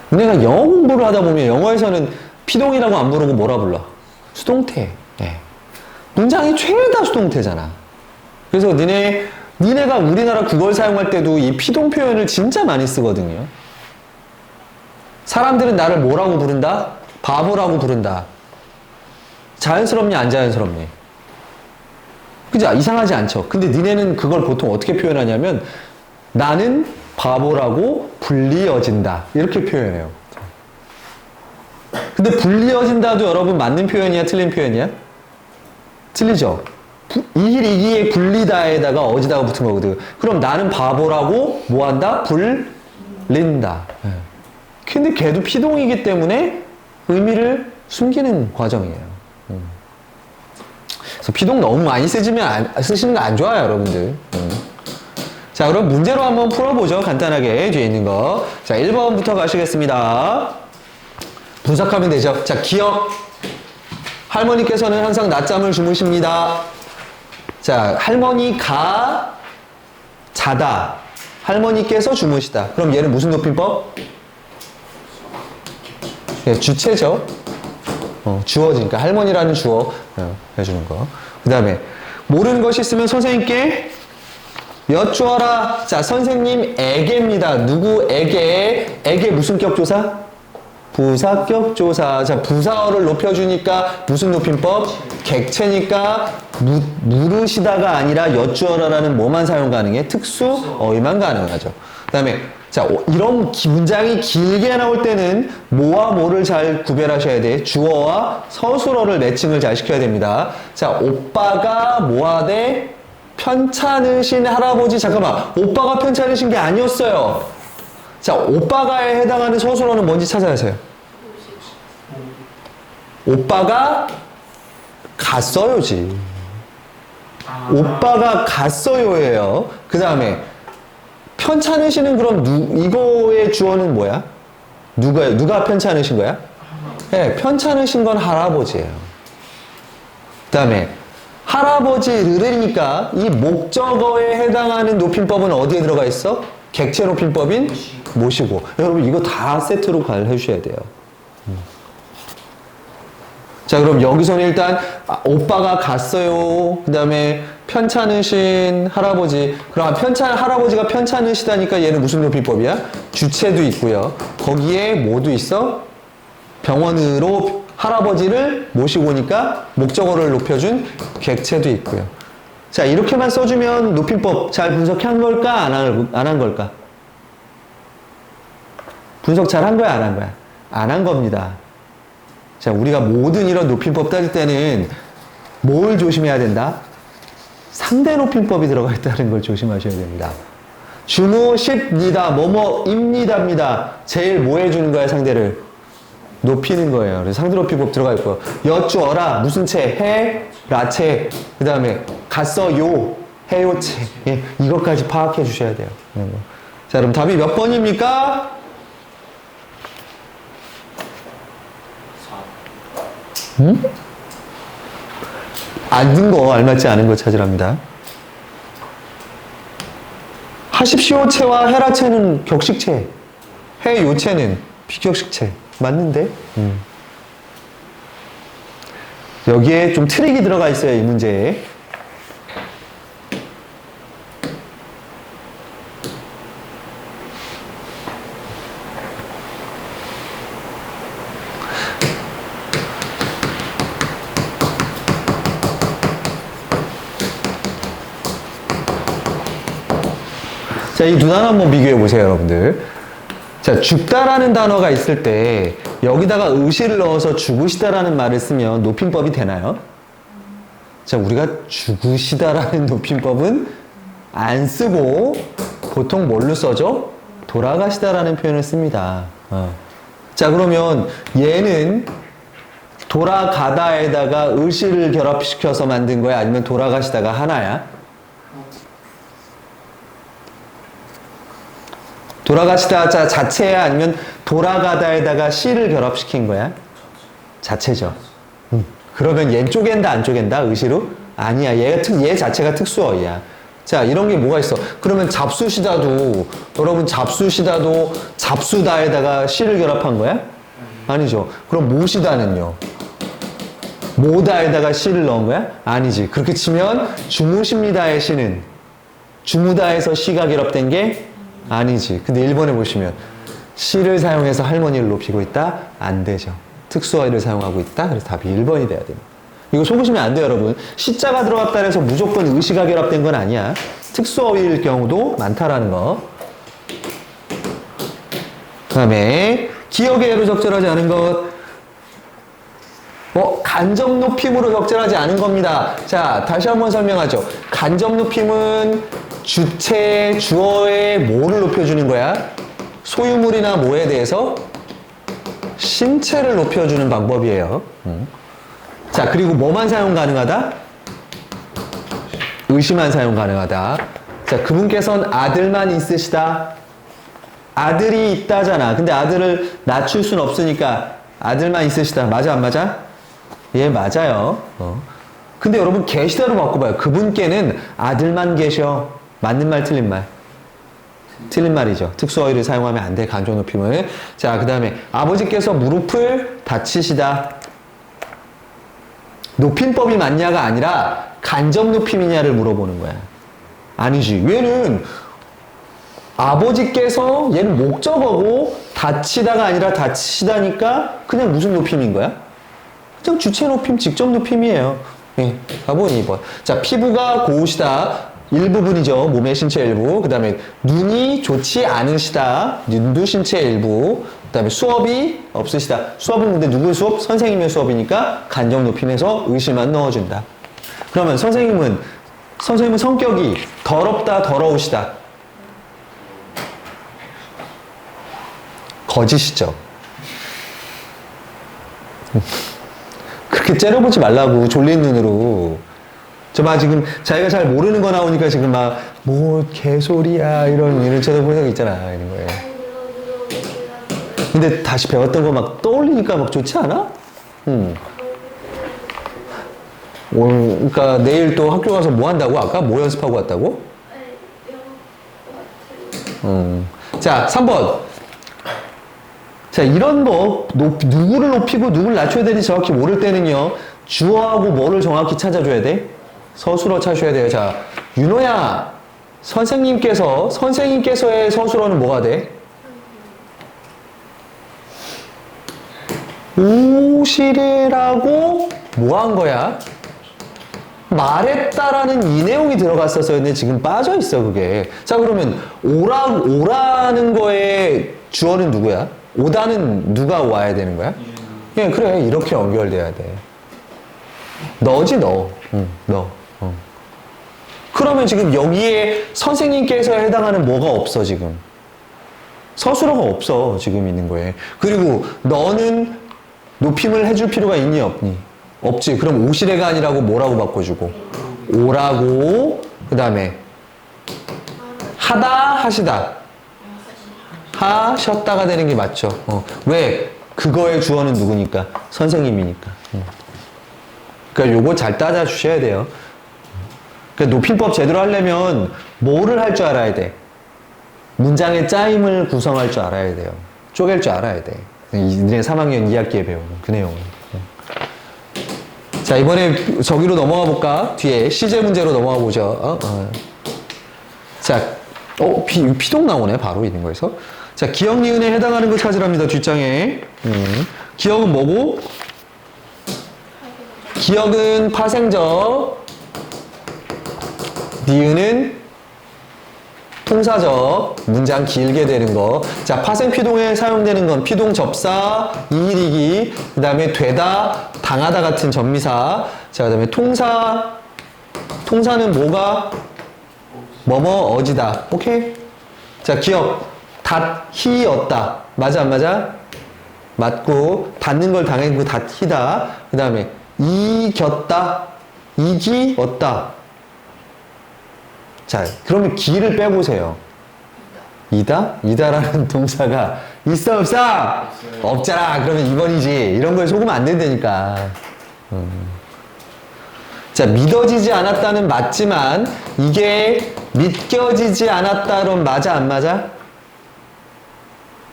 내가 영어 공부를 하다 보면 영어에서는 피동이라고 안 부르고 뭐라 불러? 수동태. 네. 문장이 죄다 수동태잖아. 그래서 니네가 우리나라 국어를 사용할 때도 이 피동 표현을 진짜 많이 쓰거든요. 사람들은 나를 뭐라고 부른다? 바보라고 부른다. 자연스럽니 안 자연스럽니? 그죠? 이상하지 않죠? 근데 니네는 그걸 보통 어떻게 표현하냐면 나는 바보라고 불리어진다. 이렇게 표현해요. 근데 불리어진다도 여러분 맞는 표현이야? 틀린 표현이야? 틀리죠? 이기에 불리다에다가 어지다가 붙은 거거든. 그럼 나는 바보라고 뭐한다? 불린다. 근데 걔도 피동이기 때문에 의미를 숨기는 과정이에요. 그래서 피동 너무 많이 쓰시는 거 안 좋아요, 여러분들. 자, 그럼 문제로 한번 풀어보죠. 간단하게 뒤에 있는 거. 자, 1번부터 가시겠습니다. 분석하면 되죠. 자, 기억. 할머니께서는 항상 낮잠을 주무십니다. 자, 할머니가 자다. 할머니께서 주무시다. 그럼 얘는 무슨 높임법? 네, 주체죠. 주어지니까 할머니라는 주어 해주는 거. 그 다음에 모르는 것이 있으면 선생님께 여쭈어라. 자, 선생님에게입니다. 누구에게? 에게 무슨 격조사? 부사격조사. 자, 부사어를 높여주니까 무슨 높임법? 객체니까 물으시다가 아니라 여쭈어라라는 뭐만 사용 가능해? 특수 어휘만 가능하죠. 그 다음에 자, 이런 문장이 길게 나올 때는 뭐와 뭐를 잘 구별하셔야 돼? 주어와 서술어를 매칭을 잘 시켜야 됩니다. 자, 오빠가 뭐하대? 편찮으신 할아버지. 잠깐만, 오빠가 편찮으신 게 아니었어요. 자, 오빠가에 해당하는 서술어는 뭔지 찾아야세요. 오빠가 갔어요지. 오빠가 갔어요예요. 그 다음에 편찮으시는 그럼 이거의 주어는 뭐야? 누가 편찮으신 거야? 네, 편찮으신 건 할아버지예요. 그 다음에 할아버지르르니까 이 목적어에 해당하는 높임법은 어디에 들어가 있어? 객체 높임법인 모시고. 여러분 이거 다 세트로 해주셔야 돼요. 자, 그럼 여기서는 일단 오빠가 갔어요. 그 다음에 편찮으신 할아버지. 그럼 할아버지가 편찮으시다니까 얘는 무슨 높임법이야? 주체도 있고요. 거기에 뭐도 있어? 병원으로 할아버지를 모시고 오니까 목적어를 높여준 객체도 있고요. 자, 이렇게만 써주면 높임법 잘 분석한 걸까? 안 한 걸까? 분석 잘 한 거야? 안 한 거야? 안 한 겁니다. 자, 우리가 모든 이런 높임법 따질 때는 뭘 조심해야 된다? 상대 높임법이 들어가 있다는 걸 조심하셔야 됩니다. 주무십니다. 뭐뭐입니다입니다. 제일 뭐 해주는 거야, 상대를? 높이는 거예요. 그래서 상대 높임법 들어가 있고요. 여쭈어라. 무슨 채? 해, 라채. 그 다음에 갔어요. 해요채. 예, 이것까지 파악해 주셔야 돼요. 자, 그럼 답이 몇 번입니까? 4. 응? 아는 거, 알맞지 않은 거 찾으랍니다. 하십시오체와 해라체는 격식체, 해요체는 비격식체. 맞는데? 여기에 좀 트릭이 들어가 있어요, 이 문제에. 자, 이 두 단어 한번 비교해 보세요, 여러분들. 자, 죽다라는 단어가 있을 때 여기다가 의시를 넣어서 죽으시다라는 말을 쓰면 높임법이 되나요? 자, 우리가 죽으시다라는 높임법은 안 쓰고 보통 뭘로 써죠? 돌아가시다라는 표현을 씁니다. 자, 그러면 얘는 돌아가다에다가 의시를 결합시켜서 만든 거야? 아니면 돌아가시다가 하나야? 돌아가시다 자체야? 아니면 돌아가다에다가 시를 결합시킨 거야? 자체죠. 그러면 얘 쪼갠다 안 쪼갠다? 의시로? 아니야. 얘 자체가 특수어이야. 자, 이런 게 뭐가 있어? 그러면 잡수시다도, 여러분 잡수시다도 잡수다에다가 시를 결합한 거야? 아니죠. 그럼 모시다는요? 모다에다가 시를 넣은 거야? 아니지. 그렇게 치면 주무십니다의 시는 주무다에서 시가 결합된 게 아니지. 근데 1번에 보시면 시를 사용해서 할머니를 높이고 있다? 안 되죠. 특수어휘를 사용하고 있다? 그래서 답이 1번이 돼야 됩니다. 이거 속으시면 안 돼요, 여러분. 시자가 들어갔다 해서 무조건 의시가 결합된 건 아니야. 특수어휘일 경우도 많다라는 거. 그 다음에 기억의 예로 적절하지 않은 것. 간접 높임으로 적절하지 않은 겁니다. 자, 다시 한번 설명하죠. 간접 높임은 주체, 주어에 뭐를 높여주는 거야? 소유물이나 뭐에 대해서 신체를 높여주는 방법이에요. 자, 그리고 뭐만 사용 가능하다? 의시만 사용 가능하다. 자, 그분께서는 아들만 있으시다. 아들이 있다잖아. 근데 아들을 낮출 순 없으니까 아들만 있으시다. 맞아, 안 맞아? 예, 맞아요. 근데 여러분, 계시다로 바꿔봐요. 그분께는 아들만 계셔. 맞는 말, 틀린 말? 틀린 말이죠. 특수어휘를 사용하면 안 돼, 간접 높임을. 자, 그 다음에 아버지께서 무릎을 다치시다. 높임법이 맞냐가 아니라 간접 높임이냐를 물어보는 거야. 아니지. 얘는 아버지께서, 얘는 목적어고 다치다가 아니라 다치시다니까 그냥 무슨 높임인 거야? 그냥 주체 높임, 직접 높임이에요. 예, 답은 2번. 자, 피부가 고우시다. 일부분이죠. 몸의 신체 일부. 그 다음에 눈이 좋지 않으시다. 눈도 신체 일부. 그 다음에 수업이 없으시다. 수업은 근데 누구 수업? 선생님의 수업이니까 간접 높임에서 의시만 넣어준다. 그러면 선생님은 성격이 더럽다, 더러우시다. 거짓이죠. 그렇게 째려보지 말라고, 졸린 눈으로. 지금 자기가 잘 모르는 거 나오니까 지금 막, 뭐, 개소리야, 이런 쳐다보는 거 있잖아, 이런 거에. 근데 다시 배웠던 거 막 떠올리니까 막 좋지 않아? 그러니까 내일 또 학교 가서 뭐 한다고? 아까 뭐 연습하고 왔다고? 자, 3번. 자, 이런 거, 누구를 높이고 누구를 낮춰야 되는지 정확히 모를 때는요, 주어하고 뭐를 정확히 찾아줘야 돼? 서술어 찾으셔야 돼요. 자, 윤호야, 선생님께서의 서술어는 뭐가 돼? 오시래라고 뭐 한 거야? 말했다라는 이 내용이 들어갔었어요. 근데 지금 빠져 있어, 그게. 자, 그러면 오라는 거에 주어는 누구야? 오다는 누가 와야 되는 거야? 예, 그래. 이렇게 연결돼야 돼. 너지, 너. 응, 너. 그러면 지금 여기에 선생님께서 해당하는 뭐가 없어, 지금? 서술어가 없어, 지금 있는 거에. 그리고 너는 높임을 해줄 필요가 있니, 없니? 없지. 그럼 오시래가 아니라고 뭐라고 바꿔주고? 오라고, 그 다음에 하다, 하시다. 하셨다가 되는 게 맞죠. 왜? 그거의 주어는 누구니까? 선생님이니까. 그러니까 요거 잘 따져주셔야 돼요. 그러니까 높임법 제대로 하려면 뭐를 할 줄 알아야 돼? 문장의 짜임을 구성할 줄 알아야 돼요. 쪼갤 줄 알아야 돼. 니네 3학년 2학기에 배우는 그 내용은. 자, 이번에 저기로 넘어가 볼까? 뒤에 시제 문제로 넘어가 보죠. 자, 피동 나오네, 바로 있는 거에서. 자, 기억, 니은에 해당하는 거 찾으랍니다, 뒷장에. 기억은 뭐고? 기억은 파생적, 니은은 통사적, 문장 길게 되는 거. 자, 파생 피동에 사용되는 건 피동 접사, 이일이기, 그 다음에 되다, 당하다 같은 전미사. 자, 그 다음에 통사는 뭐가? 뭐뭐 어지다. 오케이? 자, 기억. 닷히었다. 맞아, 안 맞아? 맞고, 닿는 걸 당했고, 닷히다. 그 다음에 이겼다. 이기었다. 자, 그러면 기를 빼보세요. 이다? 이다라는 동사가 있어, 없어? 없잖아. 그러면 2번이지. 이런 거에 속으면 안 된다니까. 자, 믿어지지 않았다는 맞지만, 이게 믿겨지지 않았다는 맞아, 안 맞아?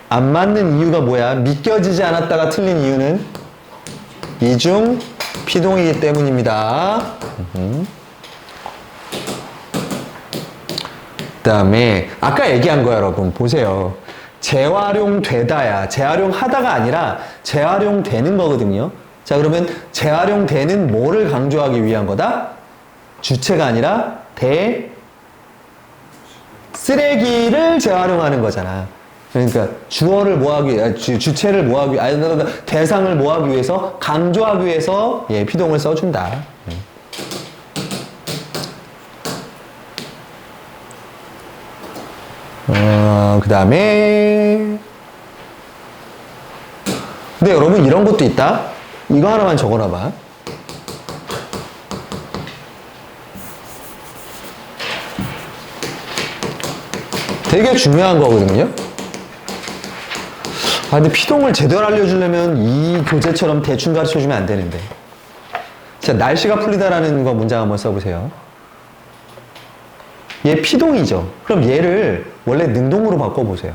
안 맞는 이유가 뭐야? 믿겨지지 않았다가 틀린 이유는 이중 피동이기 때문입니다. 그 다음에 아까 얘기한 거 여러분 보세요. 재활용되다야. 재활용하다가 아니라 재활용되는 거거든요. 자, 그러면 재활용되는 뭐를 강조하기 위한 거다? 주체가 아니라 쓰레기를 재활용하는 거잖아. 그러니까 주어를 뭐하기 위해, 주체를 뭐하기 위해, 대상을 뭐하기 위해서, 강조하기 위해서 피동을 써준다. 그 다음에 근데 여러분 이런 것도 있다. 이거 하나만 적어놔봐. 되게 중요한 거거든요. 근데 피동을 제대로 알려주려면 이 교재처럼 대충 가르쳐주면 안 되는데. 자, 날씨가 풀리다라는 거 문장 한번 써보세요. 얘 피동이죠. 그럼 얘를 원래 능동으로 바꿔보세요.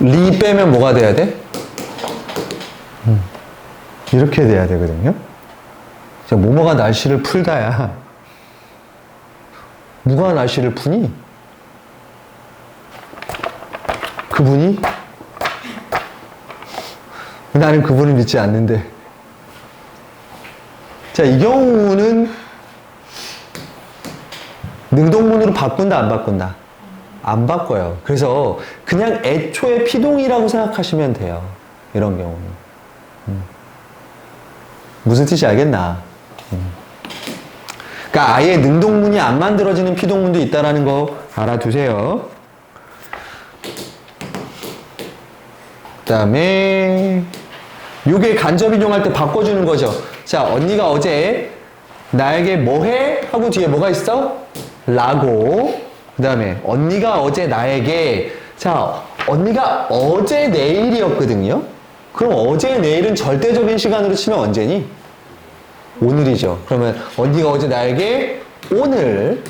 리 빼면 뭐가 돼야 돼? 이렇게 돼야 되거든요. 자, 뭐뭐가 날씨를 풀다야. 누가 날씨를 푸니? 그분이? 나는 그분을 믿지 않는데. 자, 이 경우는 능동문으로 바꾼다, 안 바꾼다? 안 바꿔요. 그래서 그냥 애초에 피동이라고 생각하시면 돼요. 이런 경우는. 무슨 뜻이 알겠나? 그러니까 아예 능동문이 안 만들어지는 피동문도 있다라는 거 알아두세요. 그 다음에 요게 간접 인용할 때 바꿔주는 거죠. 자, 언니가 어제 나에게 뭐 해? 하고 뒤에 뭐가 있어? 라고. 그 다음에 언니가 어제 나에게, 자, 언니가 어제 내일이었거든요. 그럼 어제 내일은 절대적인 시간으로 치면 언제니? 오늘이죠. 그러면 언니가 어제 나에게 오늘,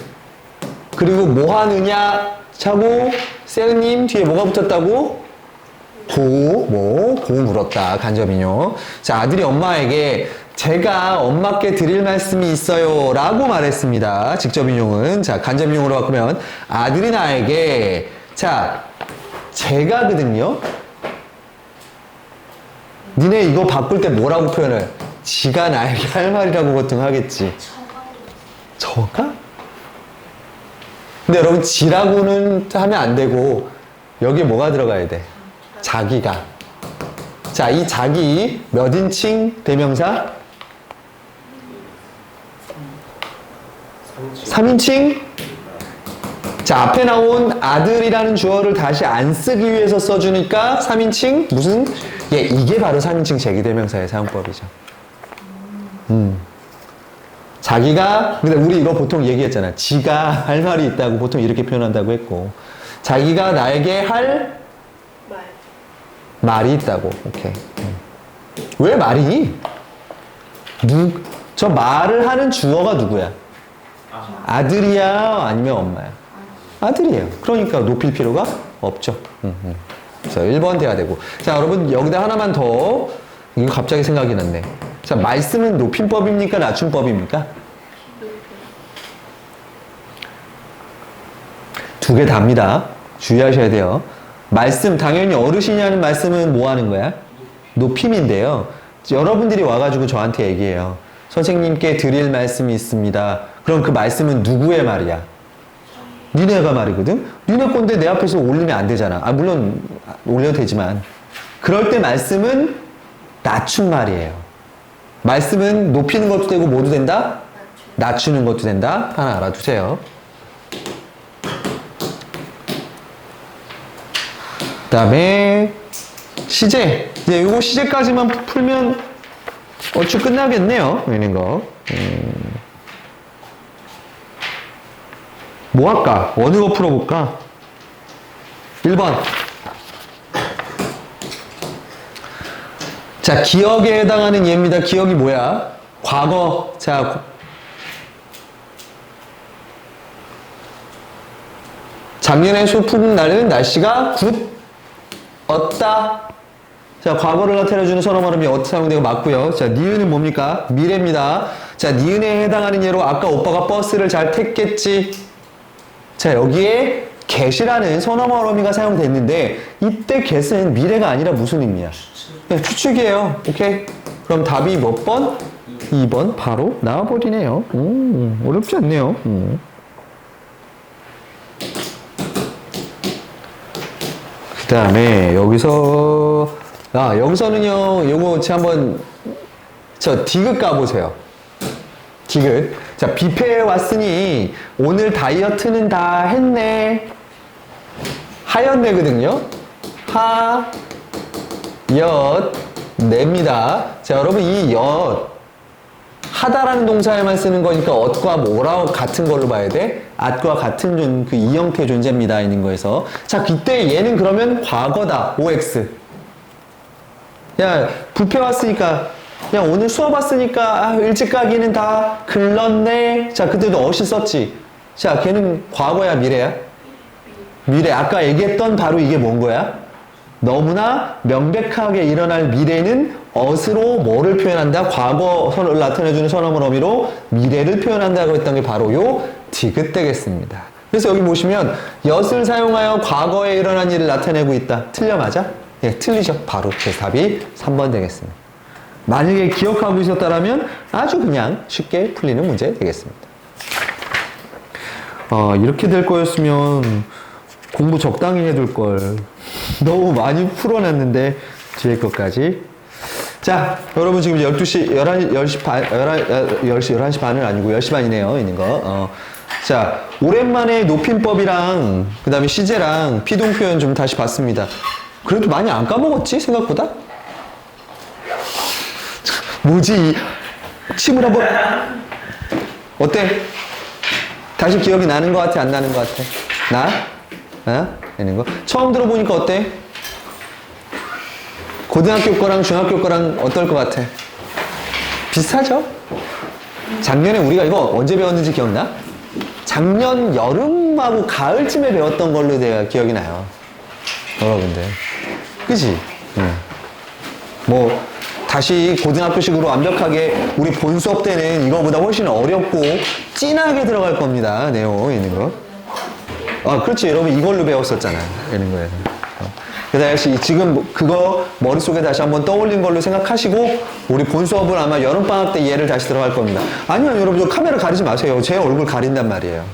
그리고 뭐 하느냐? 차고 세은님 뒤에 뭐가 붙었다고? 고 물었다. 간접인용. 자, 아들이 엄마에게 제가 엄마께 드릴 말씀이 있어요 라고 말했습니다. 직접인용은. 자, 간접인용으로 바꾸면 아들이 나에게 자, 제가거든요. 니네 이거 바꿀 때 뭐라고 표현을? 지가 나에게 할 말이라고 보통 하겠지. 저가? 근데 여러분 지라고는 하면 안 되고 여기에 뭐가 들어가야 돼? 자기가. 자, 이 자기 몇 인칭 대명사? 3인칭? 자, 앞에 나온 아들이라는 주어를 다시 안 쓰기 위해서 써주니까 3인칭? 무슨? 예, 이게 바로 3인칭 제기대명사의 사용법이죠. 자기가, 근데 우리 이거 보통 얘기했잖아. 지가 할 말이 있다고 보통 이렇게 표현한다고 했고. 자기가 나에게 할 말. 말이 있다고. 오케이. 왜 말이? 저 말을 하는 주어가 누구야? 아들이야? 아니면 엄마야? 아들이에요. 그러니까 높일 필요가 없죠. 그래서 1번 돼야 되고. 자, 여러분, 여기다 하나만 더. 이거 갑자기 생각이 났네. 자, 말씀은 높임법입니까? 낮춤법입니까? 두 개 답니다. 주의하셔야 돼요. 말씀, 당연히 어르신이 하는 말씀은 뭐 하는 거야? 높임인데요. 여러분들이 와가지고 저한테 얘기해요. 선생님께 드릴 말씀이 있습니다. 그럼 그 말씀은 누구의 말이야? 니네가 말이거든? 니네 건데 내 앞에서 올리면 안 되잖아. 아, 물론 올려도 되지만. 그럴 때 말씀은 낮춘 말이에요. 말씀은 높이는 것도 되고 뭐도 된다? 낮추는 것도 된다. 하나 알아두세요. 그 다음에 시제. 이제 요거 시제까지만 풀면 얼추 끝나겠네요. 이런 거. 뭐 할까? 어느 거 풀어볼까? 1번. 자, 기억에 해당하는 예입니다. 기억이 뭐야? 과거. 자, 작년에 소풍 날에는 날씨가 굿었다. 자, 과거를 나타내주는 선어 발음이 어떻게 사용되고 맞고요. 자, 니은은 뭡니까? 미래입니다. 자, 니은에 해당하는 예로 아까 오빠가 버스를 잘 탔겠지. 자, 여기에 get이라는 선어 발음이가 사용됐는데 이때 get은 미래가 아니라 무슨 의미야? 네, 추측이에요. 오케이? 그럼 답이 몇 번? 2번 바로 나와버리네요. 어렵지 않네요. 그 다음에 여기서는요, 요거 한번 디귿 가보세요. 디귿. 자, 뷔페에 왔으니 오늘 다이어트는 다 했네. 하였네거든요. 넷니다. 자, 여러분 이 하다라는 동사에만 쓰는 거니까 ot과 뭐랑 같은 걸로 봐야 돼? at과 같은 그 이형태 존재입니다. 있는 거에서. 자, 그때 얘는 그러면 과거다. OX. 야, 뷔페 왔으니까, 야, 오늘 수업 왔으니까, 일찍 가기는 다 글렀네. 자, 그때도 어시 썼지. 자, 걔는 과거야, 미래야? 미래. 아까 얘기했던 바로 이게 뭔 거야? 너무나 명백하게 일어날 미래는 ot으로 뭐를 표현한다? 과거를 나타내주는 선어물 어미로 미래를 표현한다고 했던 게 바로 요 디귿 되겠습니다. 그래서 여기 보시면 yot을 사용하여 과거에 일어난 일을 나타내고 있다. 틀려 맞아? 예, 틀리죠. 바로 제 답이 3번 되겠습니다. 만약에 기억하고 있었다면 아주 그냥 쉽게 풀리는 문제 되겠습니다. 이렇게 될 거였으면 공부 적당히 해둘 걸. 너무 많이 풀어놨는데 뒤에 것까지. 자, 여러분 지금 12시, 11시 반은 아니고 10시 반이네요. 있는 거. 자, 오랜만에 높임법이랑 그 다음에 시제랑 피동 표현 좀 다시 봤습니다. 그래도 많이 안 까먹었지? 생각보다? 뭐지? 침을 한번. 어때? 다시 기억이 나는 것 같아? 안 나는 것 같아? 이런 거. 처음 들어보니까 어때? 고등학교 거랑 중학교 거랑 어떨 것 같아? 비슷하죠? 작년에 우리가 이거 언제 배웠는지 기억나? 작년 여름하고 가을쯤에 배웠던 걸로 제가 기억이 나요. 여러분들. 그지? 뭐, 다시 고등학교식으로 완벽하게 우리 본 수업 때는 이거보다 훨씬 어렵고 진하게 들어갈 겁니다. 네오, 있는 거. 아, 그렇지. 여러분 이걸로 배웠었잖아. 이런 거에서. 그래서 지금 그거 머릿속에 다시 한번 떠올린 걸로 생각하시고 우리 본 수업은 아마 여름방학 때 얘를 다시 들어갈 겁니다. 아니요, 여러분 저 카메라 가리지 마세요. 제 얼굴 가린단 말이에요.